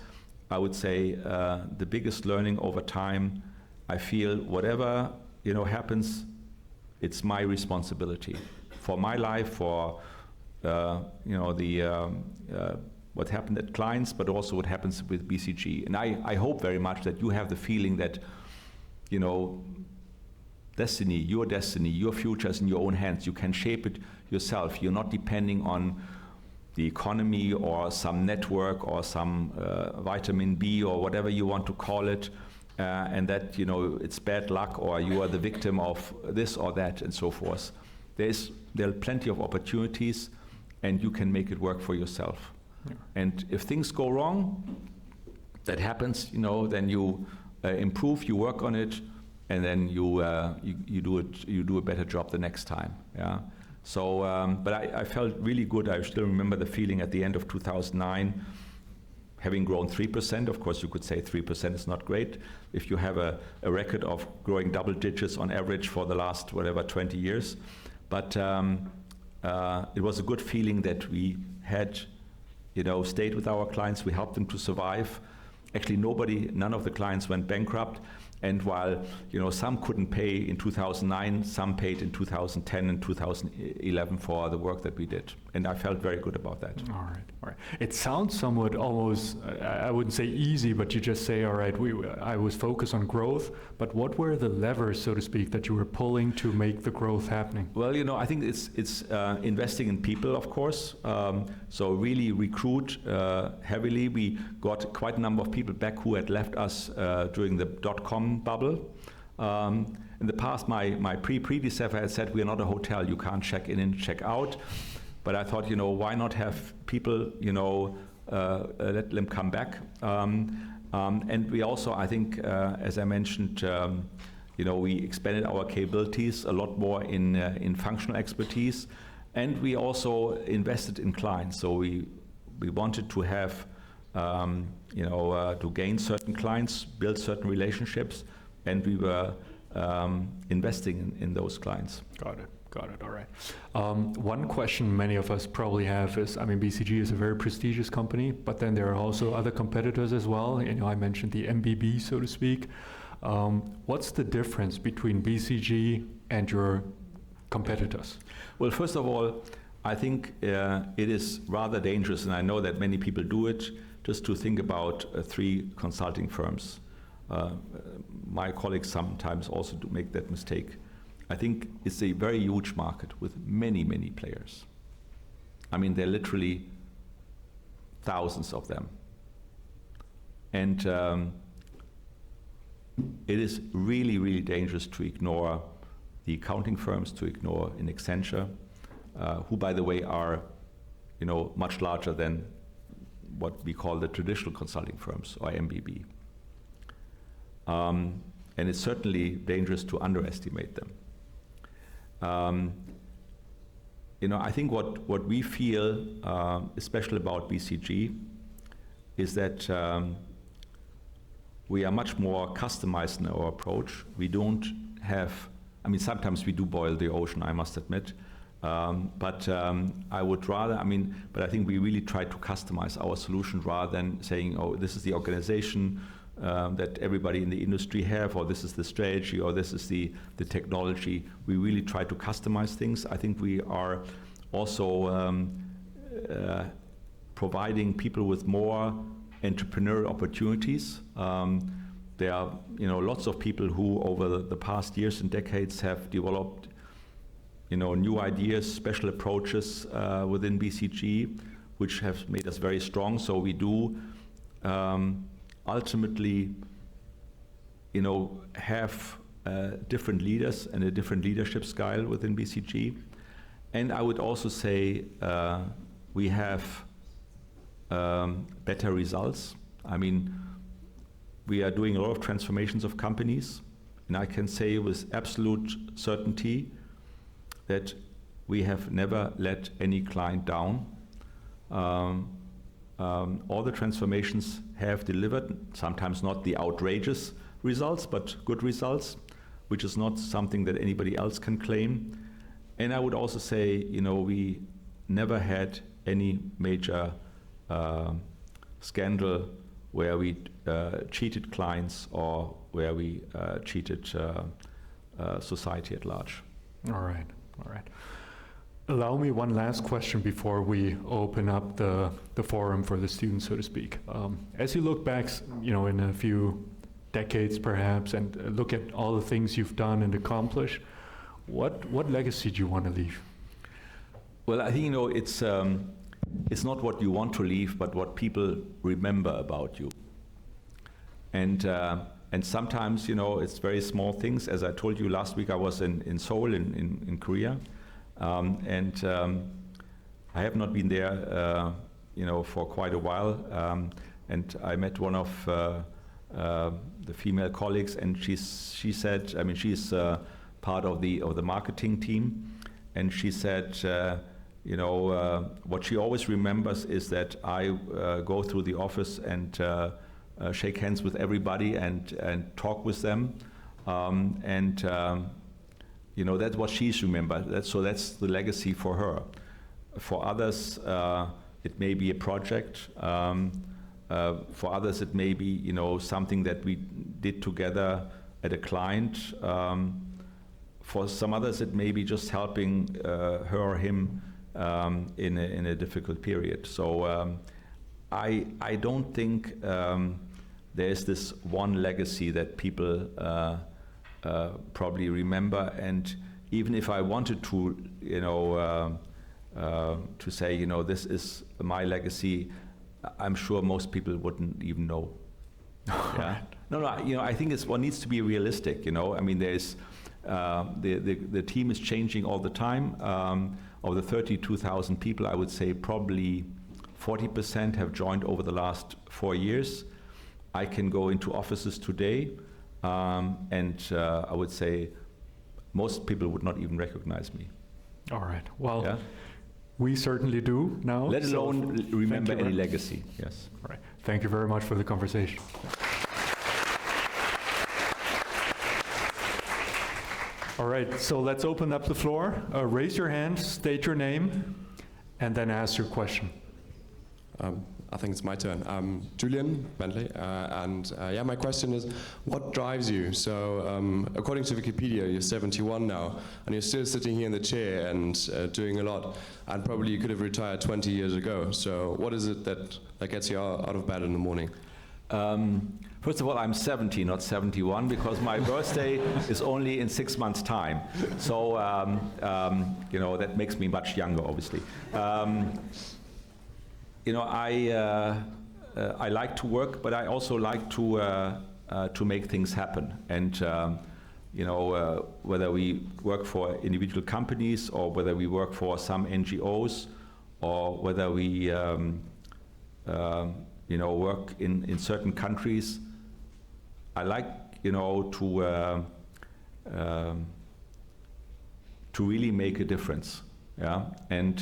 I would say, the biggest learning over time. I feel whatever, you know, happens, it's my responsibility for my life, for you know, the what happened at clients, but also what happens with BCG. And I hope very much that you have the feeling that, you know, destiny, your future is in your own hands. You can shape it yourself. You're not depending on the economy or some network or some vitamin B or whatever you want to call it, and that, you know, it's bad luck or you are the victim of this or that and so forth. There are plenty of opportunities, and you can make it work for yourself. Yeah. And if things go wrong, that happens, you know, then you improve, you work on it, and then you do a better job the next time. Yeah. So, but I felt really good. I still remember the feeling at the end of 2009, having grown 3%. Of course, you could say 3% is not great if you have a record of growing double digits on average for the last, whatever, 20 years. But it was a good feeling that we had, you know, stayed with our clients. We helped them to survive. Actually, none of the clients went bankrupt. And while, you know, some couldn't pay in 2009, some paid in 2010 and 2011 for the work that we did. And I felt very good about that.
All right. It sounds somewhat almost, I wouldn't say easy, but you just say, all right, I was focused on growth, but what were the levers, so to speak, that you were pulling to make the growth happening?
Well, you know, I think it's investing in people, of course. So really recruit heavily. We got quite a number of people back who had left us during the .com bubble. In the past, my predecessor had said, we're not a hotel, you can't check in and check out. But I thought, you know, why not have people, you know, let them come back. And we also, I think, as I mentioned, you know, we expanded our capabilities a lot more in functional expertise. And we also invested in clients. So we wanted to have, you know, to gain certain clients, build certain relationships, and we were investing in those clients.
Got it. All right. One question many of us probably have is, I mean, BCG is a very prestigious company, but then there are also other competitors as well. You know, I mentioned the MBB, so to speak. What's the difference between BCG and your competitors?
Well, first of all, I think it is rather dangerous, and I know that many people do it, just to think about 3 consulting firms. My colleagues sometimes also do make that mistake. I think it's a very huge market with many, many players. I mean, there are literally thousands of them. And it is really, really dangerous to ignore the accounting firms, to ignore in Accenture, who, by the way, are, you know, much larger than what we call the traditional consulting firms, or MBB. And it's certainly dangerous to underestimate them. You know, I think what we feel, especially about BCG, is that we are much more customized in our approach. We don't have, I mean, sometimes we do boil the ocean, I must admit, but I would rather, but I think we really try to customize our solution rather than saying, oh, this is the organization that everybody in the industry have, or this is the strategy, or this is the technology. We really try to customize things. I think we are also providing people with more entrepreneurial opportunities. There are, lots of people who over the past years and decades have developed, new ideas, special approaches within BCG, which have made us very strong. So we do ultimately, have different leaders and a different leadership style within BCG. And I would also say we have better results. I mean, we are doing a lot of transformations of companies, and I can say with absolute certainty that we have never let any client down. All the transformations have delivered, sometimes not the outrageous results, but good results, which is not something that anybody else can claim. And I would also say, we never had any major scandal where we cheated clients or where we cheated society at large.
All right. Allow me one last question before we open up the forum for the students, so to speak. As you look back, in a few decades perhaps, and look at all the things you've done and accomplished, what legacy do you want to leave?
Well, I think, it's not what you want to leave, but what people remember about you. And sometimes, it's very small things. As I told you last week, I was in Seoul, in Korea. And I have not been there, for quite a while. And I met one of the female colleagues, and she said, she's part of the marketing team, and she said, what she always remembers is that I go through the office and shake hands with everybody and talk with them, that's what she's remembered. So that's the legacy for her. For others, it may be a project. For others, it may be something that we did together at a client. For some others, it may be just helping her or him in a difficult period. So I don't think there's this one legacy that people probably remember. And even if I wanted to, to say, this is my legacy, I'm sure most people wouldn't even know. Yeah. No, I think one needs to be realistic. There's the team is changing all the time. Of the 32,000 people, I would say probably 40% have joined over the last 4 years. I can go into offices today, and I would say most people would not even recognize me.
All right. Well, yeah? We certainly do now.
Let alone remember any legacy. Yes.
All right. Thank you very much for the conversation. All right, so let's open up the floor. Raise your hand, state your name, and then ask your question.
I think it's my turn. I'm Julian Bentley, and my question is, what drives you? So, according to Wikipedia, you're 71 now, and you're still sitting here in the chair and doing a lot, and probably you could have retired 20 years ago. So, what is it that gets you out of bed in the morning?
First of all, I'm 70, not 71, because my birthday is only in 6 months' time. So, that makes me much younger, obviously. I like to work, but I also like to make things happen. And whether we work for individual companies or whether we work for some NGOs or whether we work in certain countries, I like to really make a difference. Yeah, and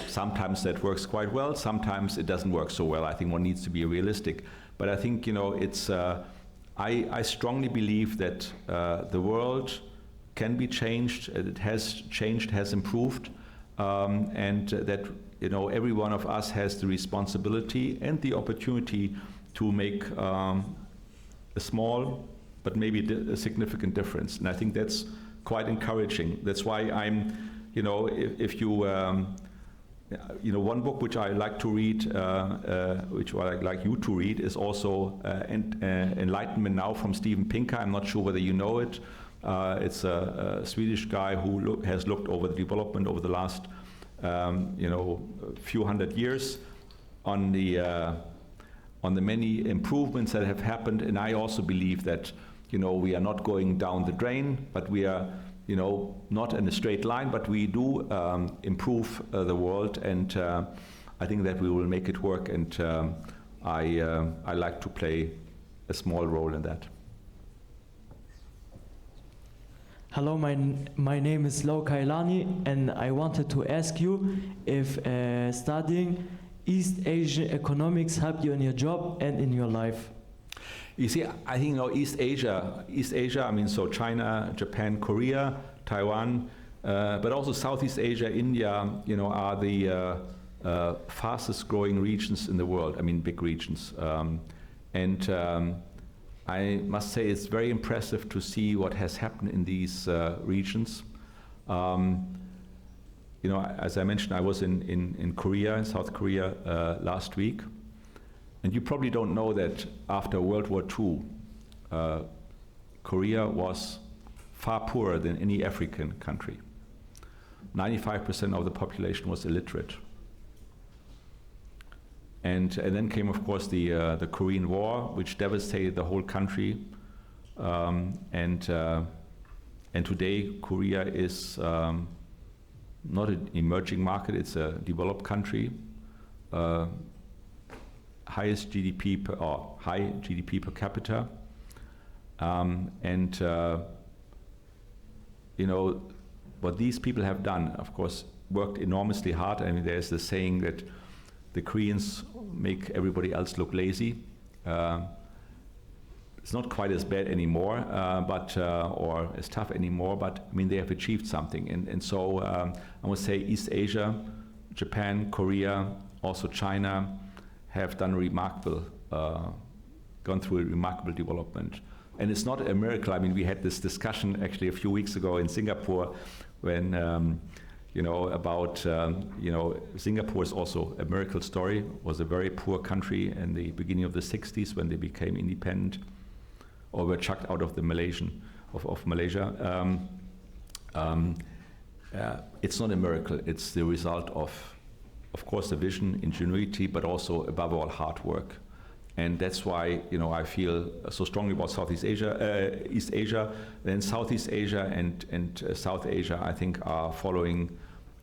sometimes that works quite well, sometimes it doesn't work so well. I think one needs to be realistic. But I think, it's, I strongly believe that the world can be changed, it has changed, has improved, and that, every one of us has the responsibility and the opportunity to make a small, but maybe a significant difference. And I think that's quite encouraging. That's why I'm, if you one book which I like to read, which I like you to read, is also Enlightenment Now from Steven Pinker. I'm not sure whether you know it. It's a Swedish guy who has looked over the development over the last, few hundred years on the many improvements that have happened. And I also believe that, we are not going down the drain, but we are, not in a straight line, but we do improve the world, and I think that we will make it work, and I like to play a small role in that.
Hello, my name is Lau Kailani, and I wanted to ask you if studying East Asian economics helped you in your job and in your life.
You see, I think East Asia, I mean, so China, Japan, Korea, Taiwan, but also Southeast Asia, India, are the fastest growing regions in the world. I mean, big regions. I must say it's very impressive to see what has happened in these regions. As I mentioned, I was in Korea, in South Korea, last week. And you probably don't know that after World War II, Korea was far poorer than any African country. 95% of the population was illiterate. And then came, of course, the Korean War, which devastated the whole country. And today, Korea is not an emerging market; it's a developed country. Highest GDP high GDP per capita, what these people have done, of course, worked enormously hard. I mean, there's the saying that the Koreans make everybody else look lazy. It's not quite as bad anymore, or as tough anymore, but I mean, they have achieved something. And so I would say East Asia, Japan, Korea, also China, have done gone through a remarkable development. And it's not a miracle. I mean, we had this discussion actually a few weeks ago in Singapore when, Singapore is also a miracle story. It was a very poor country in the beginning of the 60s when they became independent or were chucked out of the Malaysia. It's not a miracle. It's the result of course, the vision, ingenuity, but also, above all, hard work. And that's why, I feel so strongly about Southeast Asia, East Asia. Then Southeast Asia and South Asia, I think, are following.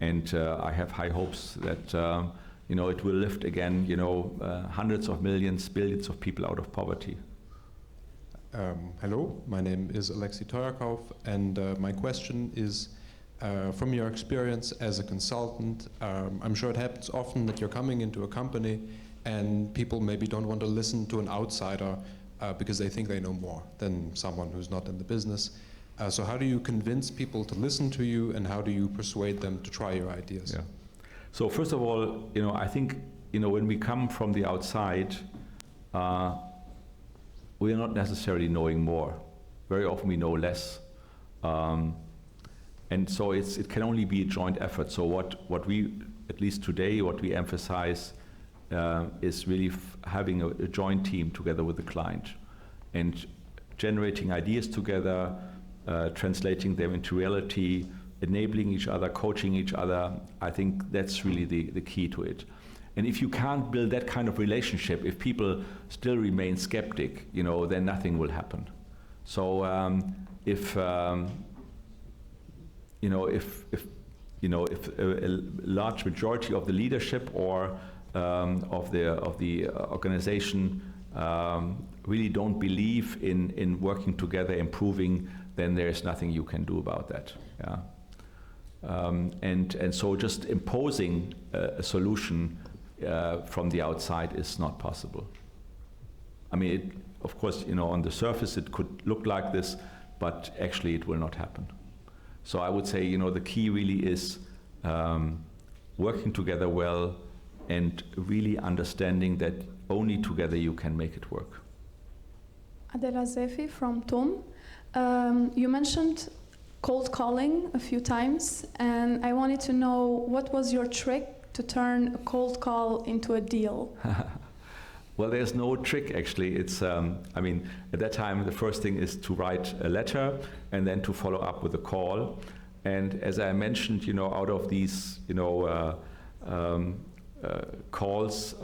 And I have high hopes that, it will lift again, hundreds of millions, billions of people out of poverty.
Hello, my name is Alexei Toyakov, and my question is, from your experience as a consultant, I'm sure it happens often that you're coming into a company and people maybe don't want to listen to an outsider because they think they know more than someone who's not in the business. So how do you convince people to listen to you, and how do you persuade them to try your ideas?
Yeah. So first of all, I think, when we come from the outside, we are not necessarily knowing more. Very often we know less. And so it can only be a joint effort. So what we, at least today, what we emphasize is really having a joint team together with the client and generating ideas together, translating them into reality, enabling each other, coaching each other. I think that's really the key to it. And if you can't build that kind of relationship, if people still remain skeptic, then nothing will happen. So if a large majority of the leadership or of the organization really don't believe in working together, improving, then there's nothing you can do about that. Yeah. And so just imposing a solution from the outside is not possible. I mean, of course, on the surface it could look like this, but actually it will not happen. So I would say, the key really is working together well and really understanding that only together you can make it work.
Adela Zefi from TOM. You mentioned cold calling a few times, and I wanted to know what was your trick to turn a cold call into a deal?
Well, there's no trick actually. It's, I mean, at that time, the first thing is to write a letter and then to follow up with a call. And as I mentioned, you know, out of these, you know, calls,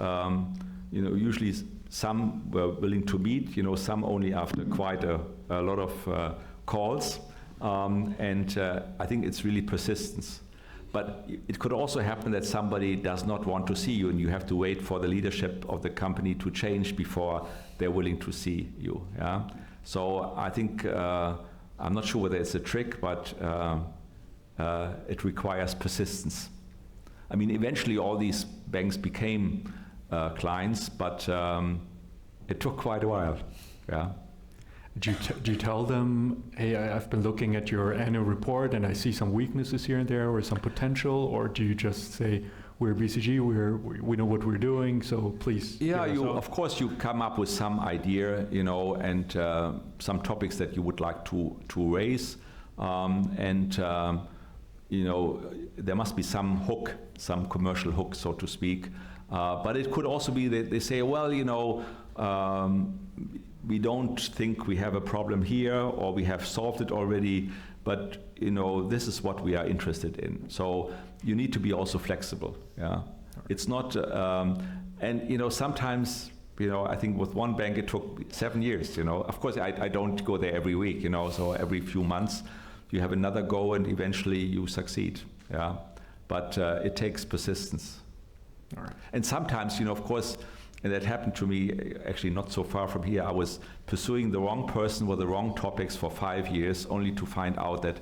you know, usually some were willing to meet, you know, some only after quite a lot of calls. I think it's really persistence. But it could also happen that somebody does not want to see you, and you have to wait for the leadership of the company to change before they're willing to see you. Yeah. So I think I'm not sure whether it's a trick, but it requires persistence. I mean, eventually all these banks became clients, but it took quite a while. Yeah.
Do you tell them, hey, I've been looking at your annual report and I see some weaknesses here and there or some potential, or do you just say, we're BCG, we know what we're doing, so please?
Yeah, of course you come up with some idea, you know, and some topics that you would like to raise, you know, there must be some hook, some commercial hook, so to speak. But it could also be that they say, well, you know, we don't think we have a problem here, or we have solved it already, but you know, this is what we are interested in. So you need to be also flexible. Yeah, it's not, and you know, sometimes, you know, I think with one bank it took 7 years. You know, of course I don't go there every week. You know, so every few months you have another go, and eventually you succeed. Yeah, but it takes persistence.
All right.
And sometimes, you know, of course. And that happened to me actually not so far from here. I was pursuing the wrong person with the wrong topics for 5 years, only to find out that,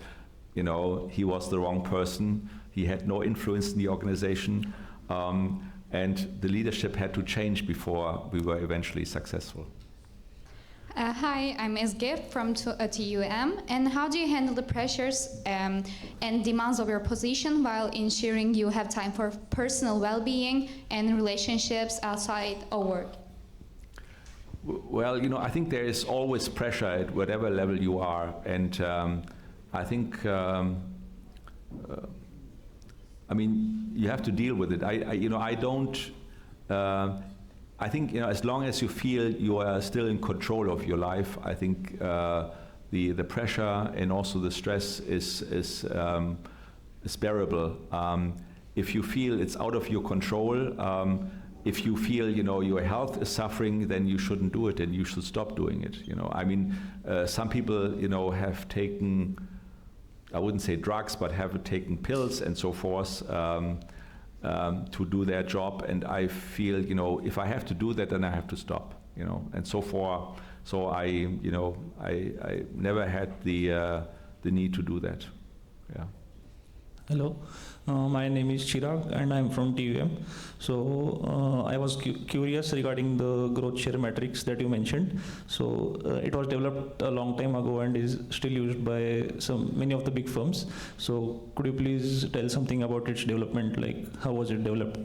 you know, he was the wrong person. He had no influence in the organization, and the leadership had to change before we were eventually successful.
Hi, I'm Ezgi from TUM. And how do you handle the pressures and demands of your position while ensuring you have time for personal well-being and relationships outside of work?
Well, you know, I think there is always pressure at whatever level you are, and I think, I mean, you have to deal with it. You know, I don't. I think, you know, as long as you feel you are still in control of your life, I think the pressure and also the stress is bearable. If you feel it's out of your control, if you feel, you know, your health is suffering, then you shouldn't do it, and you should stop doing it. You know, I mean, some people, you know, have taken, I wouldn't say drugs, but have taken pills and so forth. To do their job, and I feel, you know, if I have to do that, then I have to stop, you know, and so I, you know, I never had the need to do that. Yeah.
Hello, my name is Chirag and I'm from TUM. So I was curious regarding the growth share matrix that you mentioned. So it was developed a long time ago and is still used by many of the big firms. So could you please tell something about its development, like how was it developed?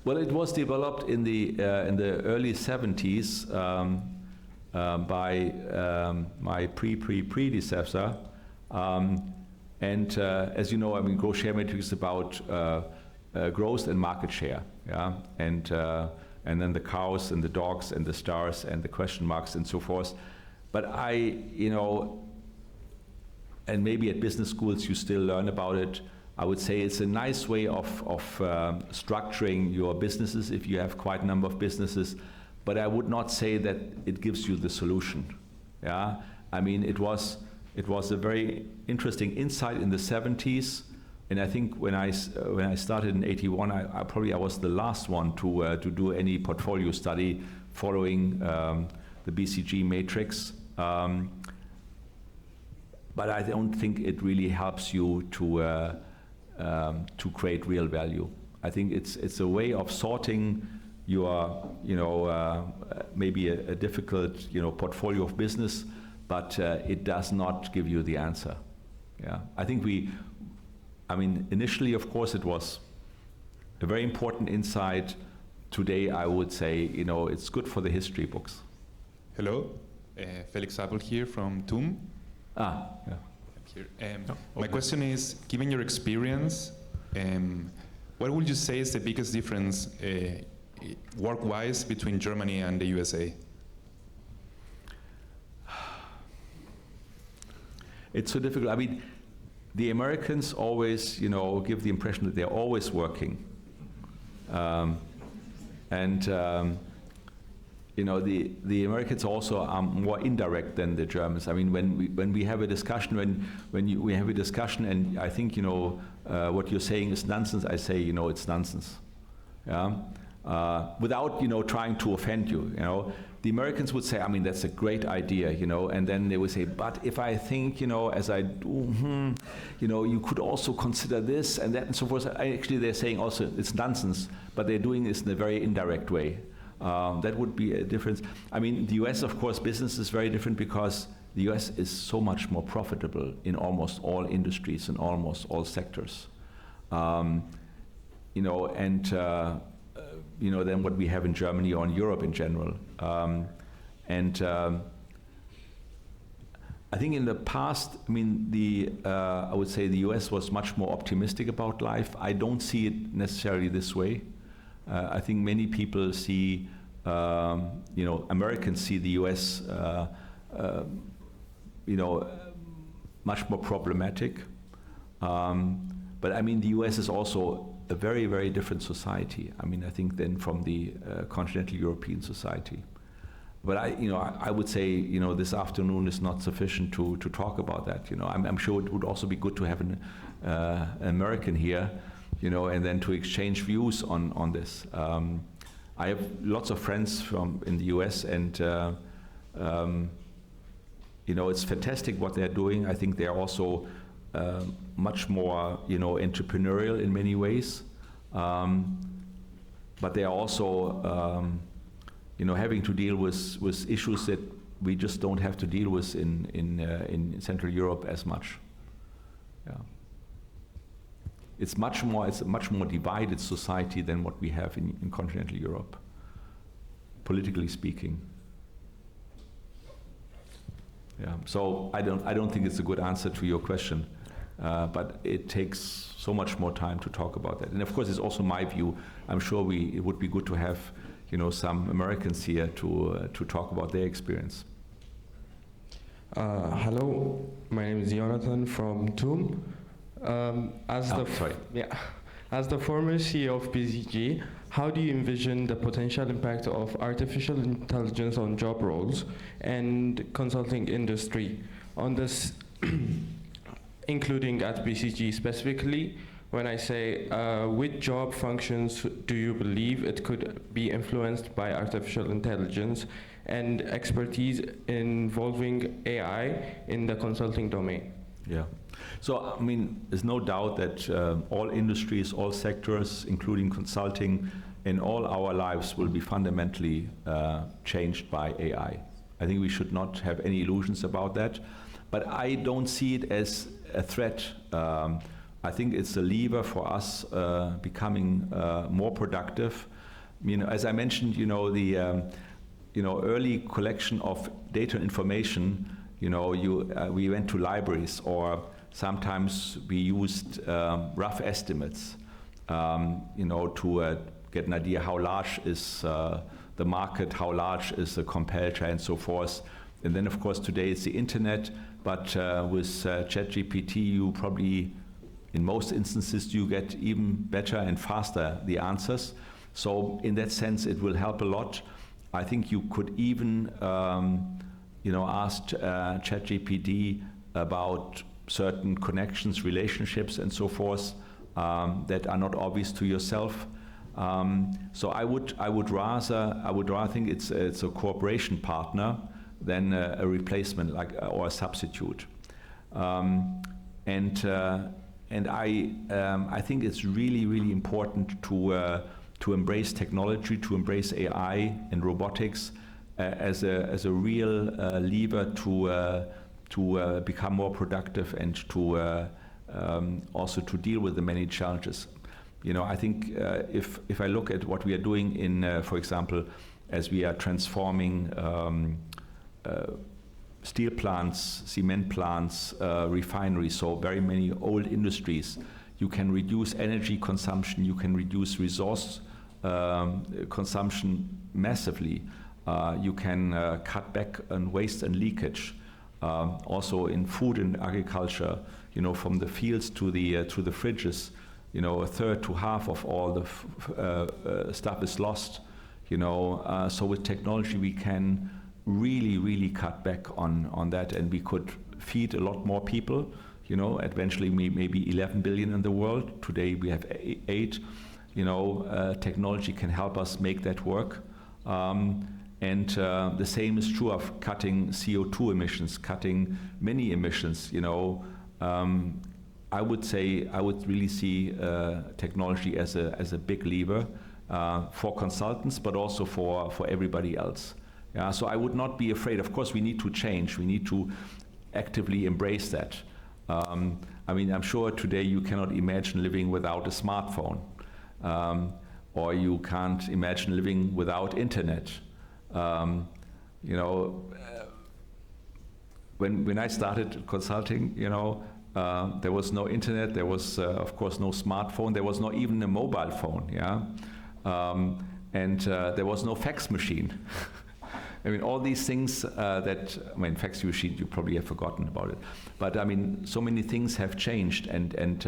Well, it was developed in the early 70s by my predecessor. And as you know, I mean, growth share matrix is about growth and market share, yeah, and then the cows and the dogs and the stars and the question marks and so forth. But you know, and maybe at business schools you still learn about it. I would say it's a nice way of structuring your businesses if you have quite a number of businesses. But I would not say that it gives you the solution. Yeah, I mean, it was a very interesting insight in the 70s, and I think when I started in '81, I probably was the last one to do any portfolio study following the BCG matrix. But I don't think it really helps you to create real value. I think it's a way of sorting your, you know, maybe a difficult, you know, portfolio of business. But it does not give you the answer. Yeah, I think I mean, initially, of course, it was a very important insight. Today, I would say, you know, it's good for the history books.
Hello, Felix Abel here from TUM.
Ah, yeah.
Here. My question is, given your experience, what would you say is the biggest difference work-wise between Germany and the USA?
It's so difficult. I mean, the Americans always, give the impression that they're always working. The Americans also are more indirect than the Germans. I mean, when we have a discussion, we have a discussion, and I think what you're saying is nonsense. I say it's nonsense. Yeah. Without trying to offend you. The Americans would say, I mean, that's a great idea, and then they would say, but if I think, as I do, you could also consider this and that and so forth. Actually, they're saying also it's nonsense, but they're doing this in a very indirect way. That would be a difference. I mean, the US, of course, business is very different because the US is so much more profitable in almost all industries and almost all sectors. Than what we have in Germany or in Europe in general. I think in the past, I mean, I would say the US was much more optimistic about life. I don't see it necessarily this way. I think many people see, Americans see the US, much more problematic. But I mean, the US is also a very, very different society. I mean, I think than from the continental European society. But I would say, this afternoon is not sufficient to talk about that. I'm sure it would also be good to have an American here, and then to exchange views on this. I have lots of friends in the US, and it's fantastic what they're doing. I think they're also much more, entrepreneurial in many ways, but they are also, having to deal with issues that we just don't have to deal with in Central Europe as much. Yeah, it's a much more divided society than what we have in continental Europe, politically speaking. Yeah, so I don't think it's a good answer to your question. But it takes so much more time to talk about that. And of course, it's also my view. I'm sure it would be good to have, some Americans here to talk about their experience.
Hello, my name is Jonathan from TUM. As the former CEO of BCG, how do you envision the potential impact of artificial intelligence on job roles and consulting industry on this? Including at BCG specifically, when I say which job functions do you believe it could be influenced by artificial intelligence and expertise involving AI in the consulting domain?
Yeah. So, I mean, there's no doubt that all industries, all sectors, including consulting, in all our lives will be fundamentally changed by AI. I think we should not have any illusions about that. But I don't see it as a threat. I think it's a lever for us becoming more productive. As I mentioned, the early collection of data information. We went to libraries, or sometimes we used rough estimates. To get an idea how large is the market, how large is the competitor, and so forth. And then, of course, today it's the internet. But with ChatGPT, you probably, in most instances, you get even better and faster the answers. So in that sense, it will help a lot. I think you could even, ask ChatGPT about certain connections, relationships, and so forth that are not obvious to yourself. So I would rather think it's a cooperation partner than a replacement, or a substitute. And I think it's really, really important to embrace technology, to embrace AI and robotics as a real lever to become more productive and to also to deal with the many challenges. I think if I look at what we are doing in, for example, as we are transforming steel plants, cement plants, refineries, so very many old industries, you can reduce energy consumption, you can reduce resource consumption massively. You can cut back on waste and leakage. Also in food and agriculture, you know, from the fields to the fridges, you know, a third to half of all the stuff is lost. You know, so with technology we can really cut back on that, and we could feed a lot more people. You know, eventually maybe 11 billion in the world. Today we have 8. You know, technology can help us make that work. And the same is true of cutting CO2 emissions, cutting many emissions. You know, I would say I would really see technology as a big lever for consultants, but also for everybody else. Yeah, so I would not be afraid. Of course, we need to change. We need to actively embrace that. I mean, I'm sure today you cannot imagine living without a smartphone, or you can't imagine living without internet. You know, when I started consulting, you know, there was no internet, there was of course no smartphone, there was not even a mobile phone, yeah, and there was no fax machine. I mean, all these things fax machine, you probably have forgotten about it. But I mean, so many things have changed, and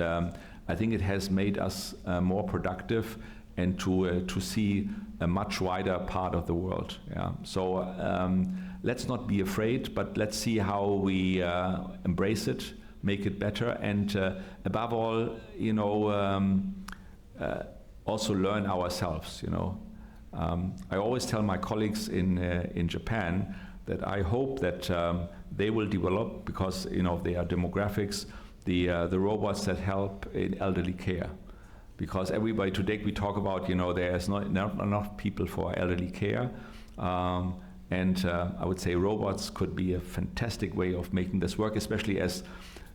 I think it has made us more productive and to see a much wider part of the world. Yeah. So let's not be afraid, but let's see how we embrace it, make it better, and above all, you know, also learn ourselves. You know. I always tell my colleagues in Japan that I hope that they will develop, because you know they are demographics, the robots that help in elderly care, because everybody today we talk about, you know, there's not enough people for elderly care, and I would say robots could be a fantastic way of making this work, especially as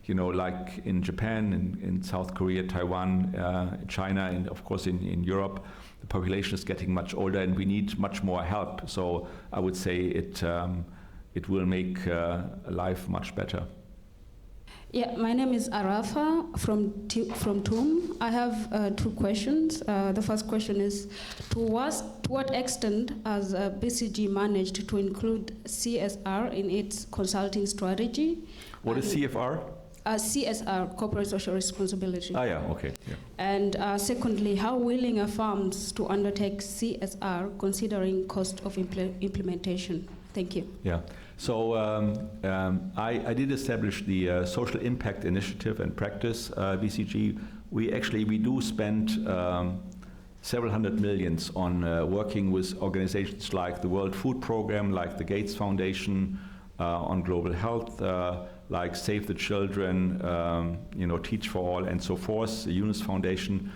you know, like in Japan, in South Korea, Taiwan, China, and of course in Europe, the population is getting much older and we need much more help. So I would say it will make life much better.
Yeah, my name is Arafa from TUM. I have 2 questions. The first question is, to what extent has BCG managed to include CSR in its consulting strategy?
What is CFR?
CSR, corporate social responsibility.
Ah, yeah, okay. Yeah.
And secondly, how willing are firms to undertake CSR considering cost of implementation? Thank you.
Yeah. So I did establish the Social Impact Initiative and Practice, BCG. We do spend several hundred millions on working with organizations like the World Food Program, like the Gates Foundation, on global health, like Save the Children, you know, Teach for All, and so forth, the Yunus Foundation.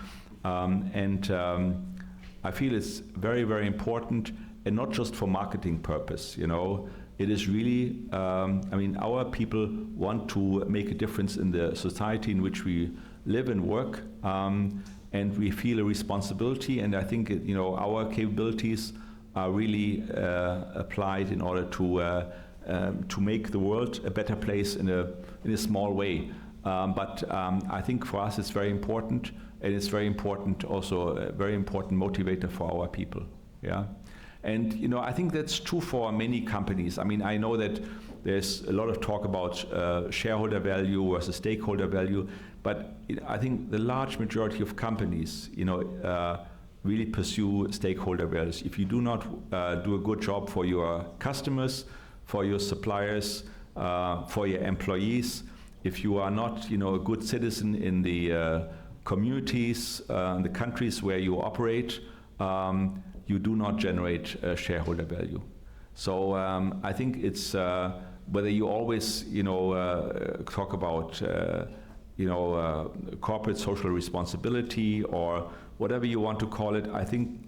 I feel it's very, very important, and not just for marketing purpose, you know. It is really, I mean, our people want to make a difference in the society in which we live and work, and we feel a responsibility, and I think, you know, our capabilities are really applied in order to make the world a better place in a small way. But I think for us it's very important, and it's very important also, a very important motivator for our people. Yeah. And you know, I think that's true for many companies. I mean, I know that there's a lot of talk about shareholder value versus stakeholder value, but I think the large majority of companies, you know, really pursue stakeholder values. If you do not do a good job for your customers, for your suppliers, for your employees, if you are not, you know, a good citizen in the communities, the countries where you operate, you do not generate shareholder value. So I think it's whether you always, you know, talk about, you know, corporate social responsibility or whatever you want to call it. I think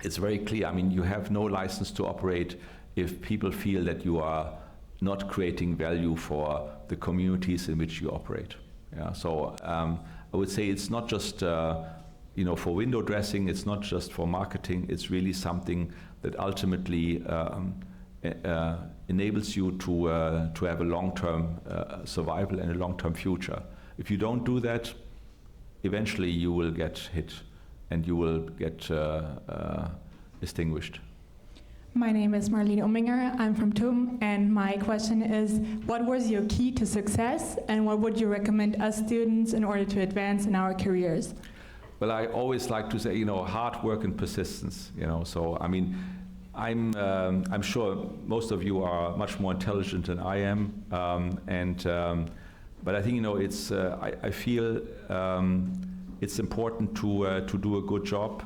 it's very clear. I mean, you have no license to operate if people feel that you are not creating value for the communities in which you operate. Yeah. So I would say it's not just you know, for window dressing, it's not just for marketing, it's really something that ultimately enables you to have a long-term survival and a long-term future. If you don't do that, eventually you will get hit and you will get distinguished.
My name is Marlene Umminger. I'm from TUM, and my question is, what was your key to success, and what would you recommend us students in order to advance in our careers?
Well, I always like to say, hard work and persistence. So I mean, I'm sure most of you are much more intelligent than I am, but I think it's I feel it's important to do a good job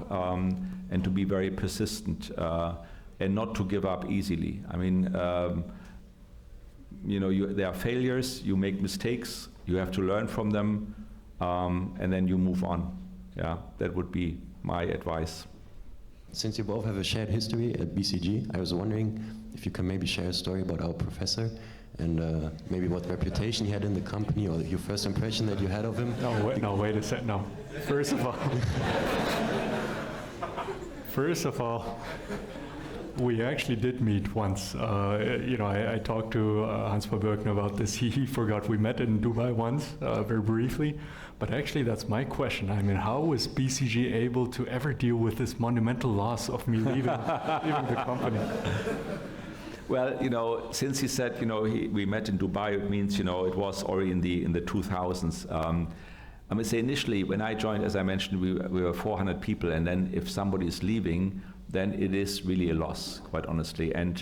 and to be very persistent. And not to give up easily. I mean, there are failures, you make mistakes, you have to learn from them, and then you move on. Yeah, that would be my advice.
Since you both have a shared history at BCG, I was wondering if you can maybe share a story about our professor and maybe what reputation he had in the company or your first impression that you had of him.
Wait a sec, no. First of all, we actually did meet once. I talked to Hans von Bürkner about this. He forgot we met in Dubai once, very briefly. But actually, that's my question. I mean, how was BCG able to ever deal with this monumental loss of me leaving the company?
Well, since he said, we met in Dubai, it means, it was already in the 2000s. I mean, say initially, when I joined, as I mentioned, we were 400 people, and then if somebody is leaving, then it is really a loss, quite honestly. And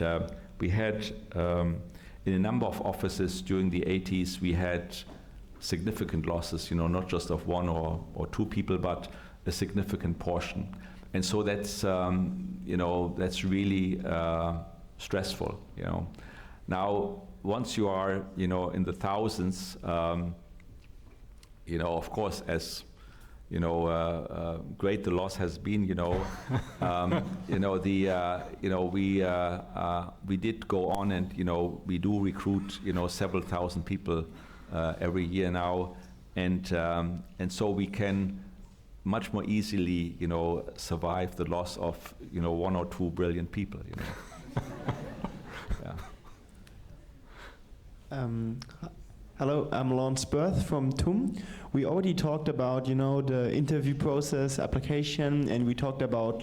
we had, in a number of offices during the 80s, we had significant losses, not just of one or two people, but a significant portion. And so that's, that's really stressful, Now, once you are, in the thousands, of course, as great the loss has been, we did go on and, we do recruit, several thousand people every year now, and so we can much more easily, survive the loss of, 1 or 2 brilliant people,
Yeah. Hello, I'm Lance Berth from TUM. We already talked about, the interview process, application, and we talked about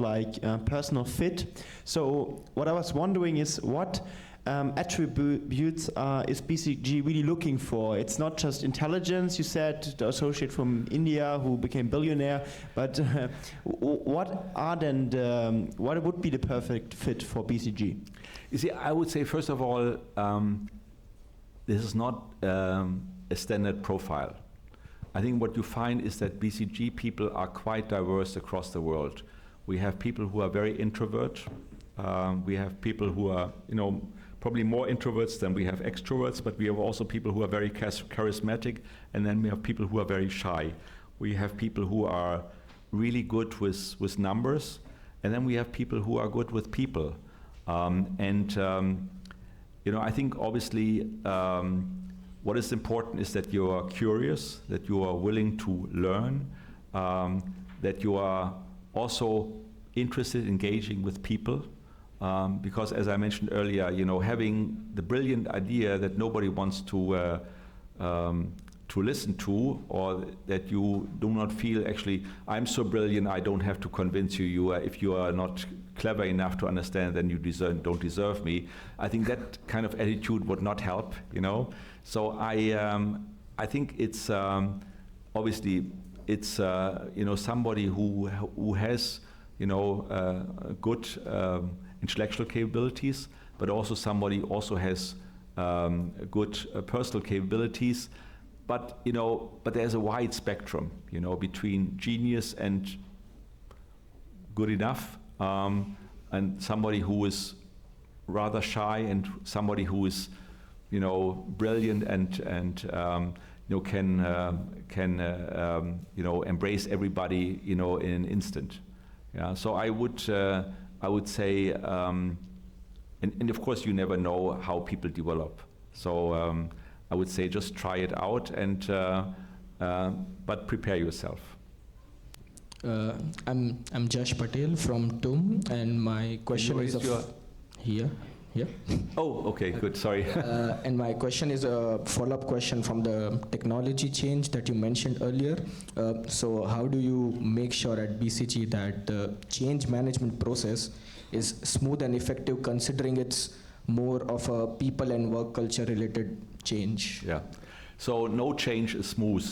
personal fit. So what I was wondering is what attributes is BCG really looking for? It's not just intelligence, you said, the associate from India who became billionaire, but what would be the perfect fit for BCG?
You see, I would say, first of all, this is not a standard profile. I think what you find is that BCG people are quite diverse across the world. We have people who are very introvert. We have people who are, probably more introverts than we have extroverts, but we have also people who are very charismatic, and then we have people who are very shy. We have people who are really good with numbers, and then we have people who are good with people. I think obviously what is important is that you are curious, that you are willing to learn, that you are also interested in engaging with people, because as I mentioned earlier, having the brilliant idea that nobody wants to listen to, or that you do not feel, actually, I'm so brilliant, I don't have to convince you. If you are not clever enough to understand, then you don't deserve me. I think that kind of attitude would not help, So I think it's obviously it's somebody who has good intellectual capabilities, but also somebody also has good personal capabilities. But there's a wide spectrum, between genius and good enough, and somebody who is rather shy, and somebody who is, brilliant and can embrace everybody, in an instant. Yeah. So I would say, and of course you never know how people develop. So I would say just try it out, and but prepare yourself.
I'm Josh Patel from TUM, and my question is here. Yeah.
Oh, okay, good, sorry.
And my question is a follow-up question from the technology change that you mentioned earlier. So how do you make sure at BCG that the change management process is smooth and effective, considering it's more of a people and work culture related change?
Yeah, so no change is smooth,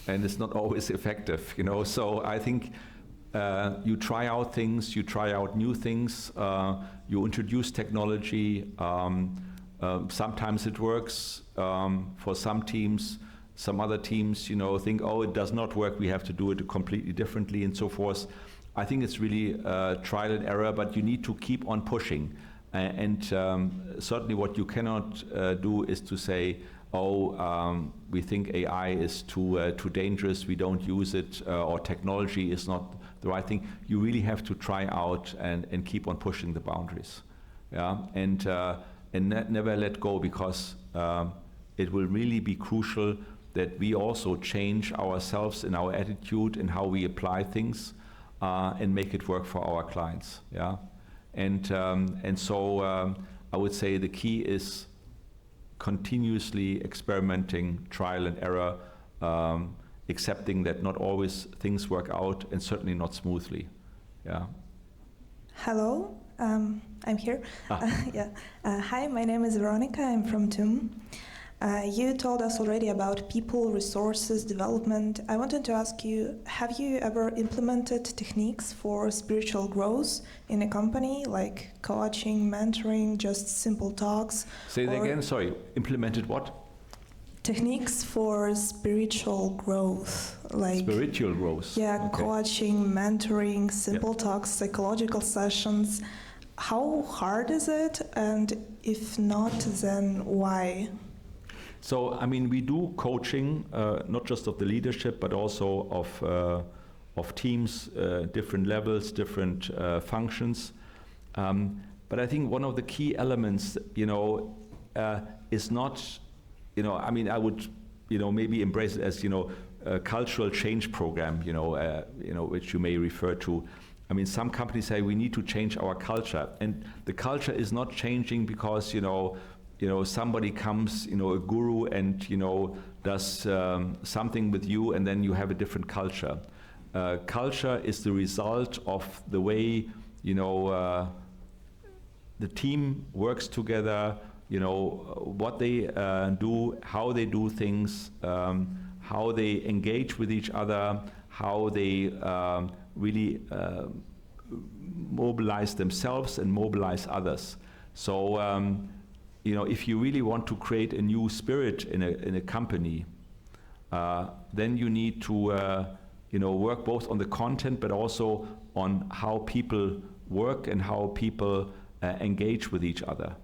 and it's not always effective, you know. So I think you try out things, you try out new things, you introduce technology. Sometimes it works for some teams. Some other teams, you know, think, oh, it does not work, we have to do it completely differently and so forth. I think it's really trial and error, but you need to keep on pushing. And certainly what you cannot do is to say, oh, we think AI is too dangerous, we don't use it, or technology is not the right thing. You really have to try out and keep on pushing the boundaries. Yeah, and never let go, because it will really be crucial that we also change ourselves in our attitude and how we apply things and make it work for our clients. Yeah, and so I would say the key is continuously experimenting, trial and error, accepting that not always things work out, and certainly not smoothly. Yeah.
Hello, I'm here. Yeah. Hi, my name is Veronica. I'm from TUM. You told us already about people, resources, development. I wanted to ask you, have you ever implemented techniques for spiritual growth in a company, like coaching, mentoring, just simple talks?
Say that again, sorry, implemented what?
Techniques for spiritual growth, like
spiritual growth.
Yeah,
okay.
Coaching, mentoring, simple talks, psychological sessions. How hard is it? And if not, then why?
So, I mean, we do coaching, not just of the leadership, but also of teams, different levels, different functions. But I think one of the key elements, you know, is not, you know, I mean, I would, you know, maybe embrace it as, you know, a cultural change program, you know, which you may refer to. I mean, some companies say we need to change our culture, and the culture is not changing because, you know, somebody comes, you know, a guru, and, you know, does something with you, and then you have a different culture. Culture is the result of the way, you know, the team works together, you know, what they do, how they do things, how they engage with each other, how they really mobilize themselves and mobilize others. So, you know, if you really want to create a new spirit in a company, then you need to, you know, work both on the content, but also on how people work and how people engage with each other.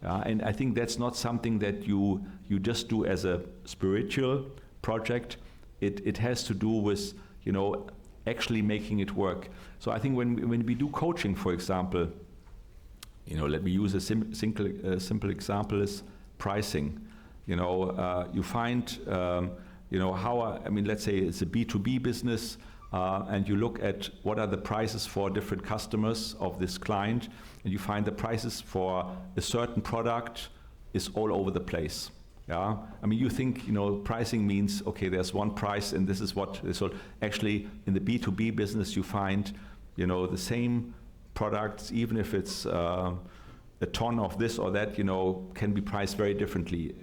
And I think that's not something that you just do as a spiritual project. It has to do with, you know, actually making it work. So I think when we do coaching, for example, you know, let me use a simple example is pricing. You know, you find, you know, how, I mean, let's say it's a B2B business, and you look at what are the prices for different customers of this client, and you find the prices for a certain product is all over the place. Yeah, I mean, you think, you know, pricing means, okay, there's one price and this is what is all. Actually, in the B2B business, you find, you know, the same products, even if it's a ton of this or that, you know, can be priced very differently,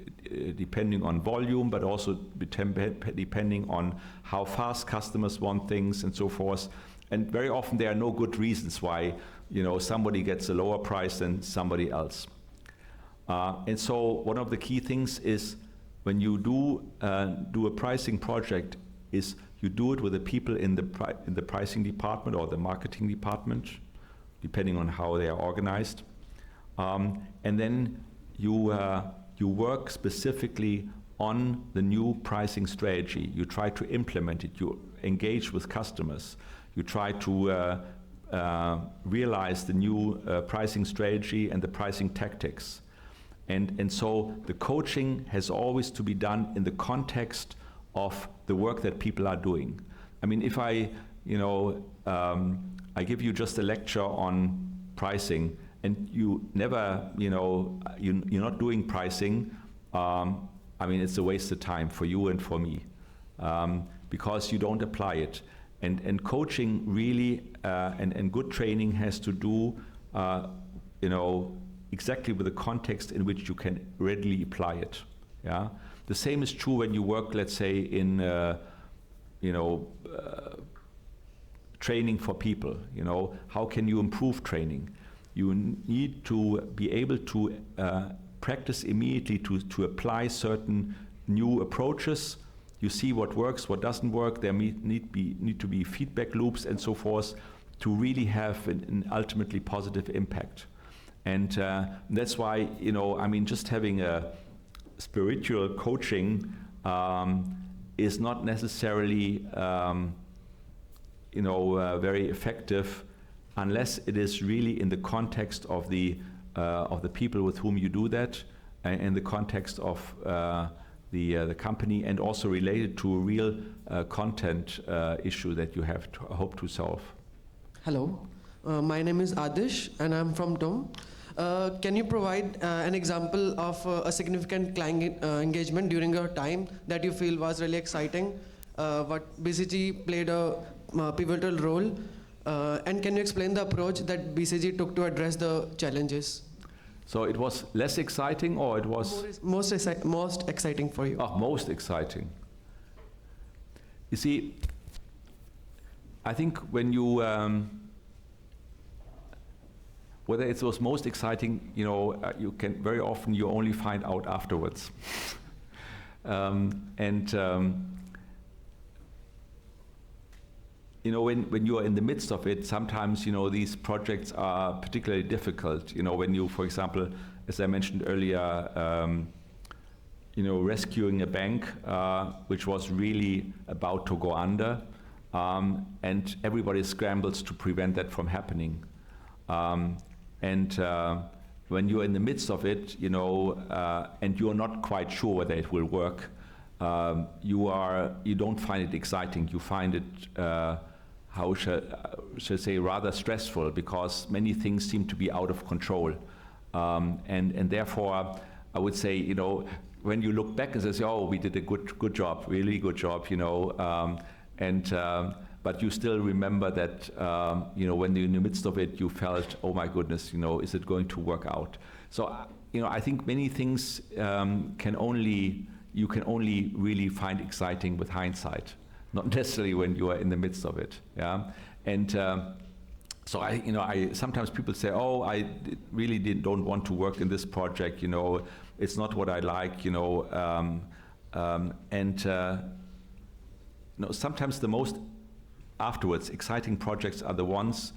depending on volume, but also depending on how fast customers want things and so forth. And very often there are no good reasons why, you know, somebody gets a lower price than somebody else. And so one of the key things is when you do a pricing project is you do it with the people in the pricing department or the marketing department, depending on how they are organized. And then you work specifically on the new pricing strategy. You try to implement it. You engage with customers. You try to realize the new pricing strategy and the pricing tactics. And so the coaching has always to be done in the context of the work that people are doing. I mean, if I give you just a lecture on pricing, and you never, you're not doing pricing, I mean, it's a waste of time for you and for me, because you don't apply it. And coaching really, and good training has to do, exactly with the context in which you can readily apply it. Yeah. The same is true when you work, let's say, in, training for people. How can you improve training? You need to be able to practice immediately to apply certain new approaches. You see what works, what doesn't work. There need to be feedback loops and so forth to really have an ultimately positive impact. And that's why, just having a spiritual coaching is not necessarily, very effective unless it is really in the context of the people with whom you do that, and in the context of the company, and also related to a real content issue that you have to hope to solve.
Hello, my name is Adish and I'm from TUM. Can you provide an example of a significant client engagement during your time that you feel was really exciting? What BCG played a pivotal role? And can you explain the approach that BCG took to address the challenges?
So it was less exciting, or it was?
Most exciting for you.
Oh, most exciting. You see, I think when you, whether it was most exciting, you can very often you only find out afterwards. When you are in the midst of it, sometimes, these projects are particularly difficult. When you, for example, as I mentioned earlier, rescuing a bank, which was really about to go under, and everybody scrambles to prevent that from happening. When you're in the midst of it, and you're not quite sure whether it will work, you don't find it exciting. You find it, how should I say, rather stressful, because many things seem to be out of control. And therefore, I would say, when you look back and say, oh, we did a good job, really good job, but you still remember that, when you're in the midst of it, you felt, oh my goodness, is it going to work out? So, I think many things you can only really find exciting with hindsight, not necessarily when you are in the midst of it. Yeah, and so I sometimes people say, oh, I really don't want to work in this project. It's not what I like. Sometimes the most afterwards exciting projects are the ones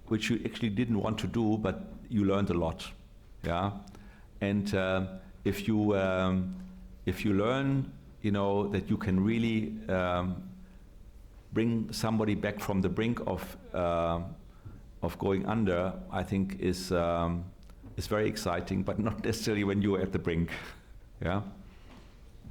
which you actually didn't want to do, but you learned a lot. Yeah, and if you learn, that you can really bring somebody back from the brink of going under, I think is very exciting, but not necessarily when you're at the brink. Yeah.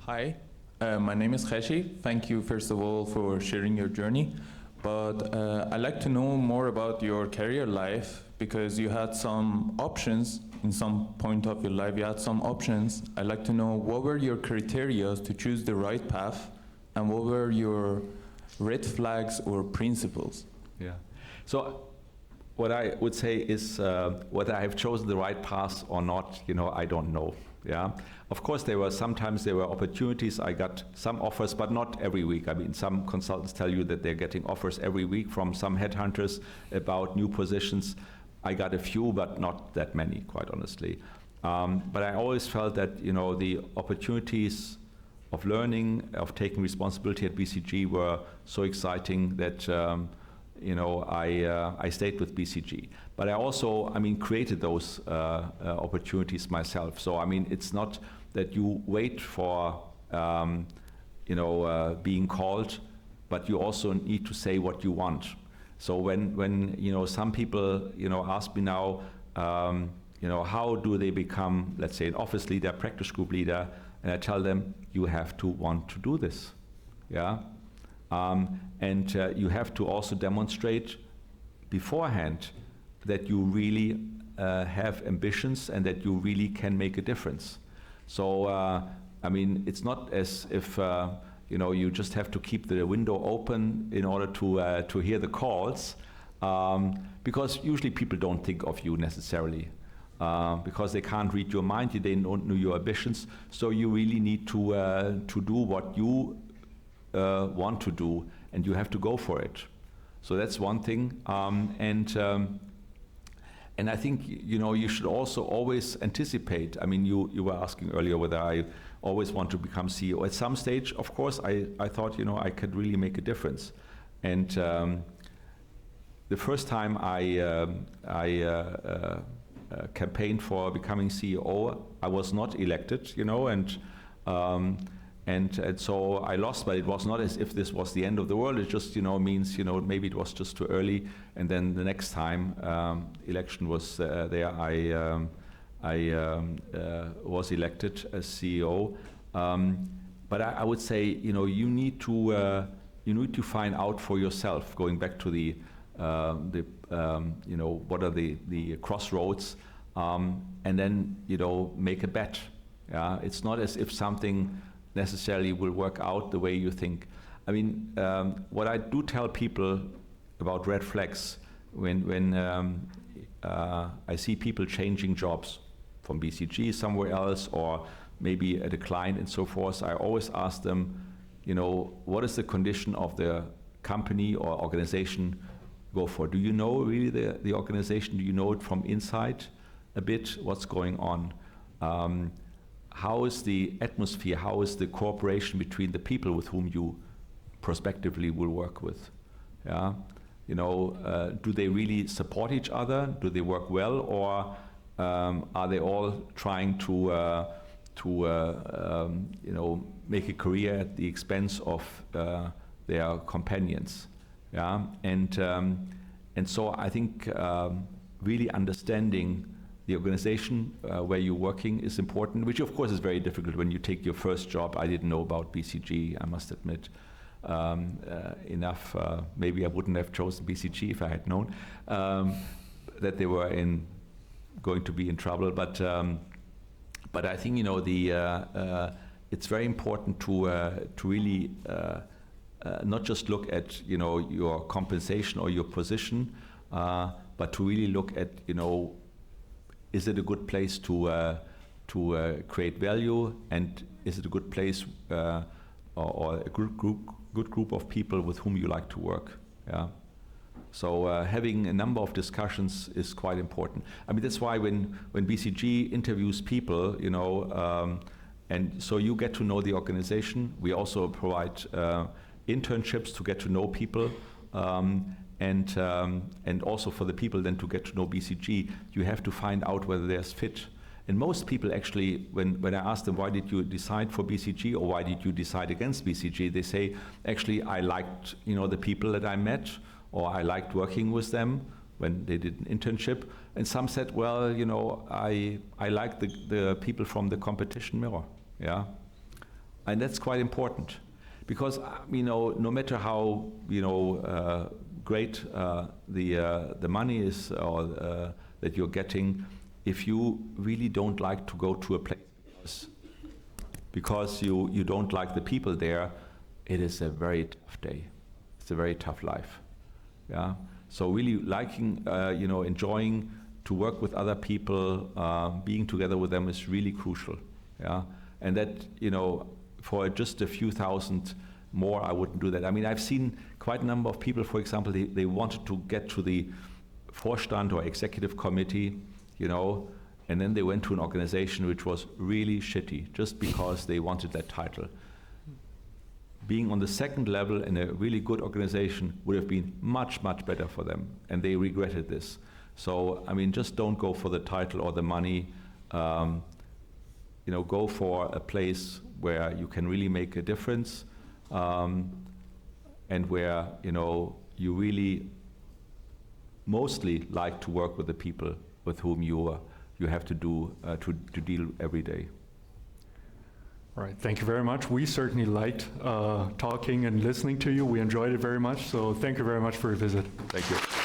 Hi, my name is Kheshi. Thank you, first of all, for sharing your journey. But I'd like to know more about your career life, because you had some options. In some point of your life, you had some options. I'd like to know, what were your criteria to choose the right path, and what were your red flags or principles?
Yeah. So what I would say is whether I have chosen the right path or not, I don't know. Yeah. Of course, sometimes there were opportunities. I got some offers, but not every week. I mean, some consultants tell you that they're getting offers every week from some headhunters about new positions. I got a few, but not that many, quite honestly. But I always felt that, the opportunities of learning, of taking responsibility at BCG were so exciting that, I stayed with BCG. But I also, created those opportunities myself. So, it's not that you wait for, being called, but you also need to say what you want. So when some people ask me now, how do they become, let's say, an office leader, practice group leader, and I tell them, you have to want to do this, yeah, and you have to also demonstrate beforehand that you really have ambitions and that you really can make a difference. So, I mean, it's not as if you know, you just have to keep the window open in order to hear the calls, because usually people don't think of you necessarily, because they can't read your mind, they don't know your ambitions. So you really need to do what you want to do, and you have to go for it. So that's one thing, and I think, you know, you should also always anticipate. I mean, you were asking earlier whether I always want to become CEO. At some stage, of course, I thought, you know, I could really make a difference. And the first time I campaigned for becoming CEO, I was not elected, you know, and so I lost, but it was not as if this was the end of the world. It just, you know, means, you know, maybe it was just too early. And then the next time election was there, I was elected as CEO. But I would say, you know, you need to find out for yourself, going back to the you know, what are the crossroads, and then, you know, make a bet. Yeah, it's not as if something necessarily will work out the way you think. I mean, what I do tell people about red flags when I see people changing jobs from BCG somewhere else, or maybe at a client and so forth, I always ask them, you know, what is the condition of the company or organization go for? Do you know really the organization? Do you know it from inside a bit? What's going on? How is the atmosphere? How is the cooperation between the people with whom you prospectively will work with? Yeah, you know, do they really support each other? Do they work well, or are they all trying to you know, make a career at the expense of their companions? Yeah, and so I think really understanding the organization where you're working is important, which of course is very difficult when you take your first job. I didn't know about BCG, I must admit, enough. Maybe I wouldn't have chosen BCG if I had known that they were going to be in trouble. But I think, you know, it's very important to really not just look at, you know, your compensation or your position, but to really look at, you know, is it a good place to create value, and is it a good place or a good group of people with whom you like to work? Yeah. So having a number of discussions is quite important. I mean, that's why when BCG interviews people, you know, and so you get to know the organization. We also provide internships to get to know people. And also for the people then to get to know BCG, you have to find out whether there's fit. And most people actually, when I ask them, why did you decide for BCG, or why did you decide against BCG, they say, actually, I liked, you know, the people that I met, or I liked working with them when they did an internship. And some said, well, you know, I like the people from the competition mirror. Yeah, and that's quite important, because, you know, no matter how, you know, great the money is, or that you're getting, if you really don't like to go to a place because you don't like the people there, it is a very tough day. It's a very tough life. Yeah. So really liking, you know, enjoying to work with other people, being together with them is really crucial. Yeah. And that, you know, for just a few thousand more, I wouldn't do that. I mean, I've seen quite a number of people, for example, they wanted to get to the Vorstand or executive committee, you know, and then they went to an organization which was really shitty just because they wanted that title. Being on the second level in a really good organization would have been much, much better for them, and they regretted this. So, I mean, just don't go for the title or the money. You know, go for a place where you can really make a difference, and where, you know, you really mostly like to work with the people with whom you have to deal every day.
All right, thank you very much. We certainly liked talking and listening to you. We enjoyed it very much, so thank you very much for your visit.
Thank you.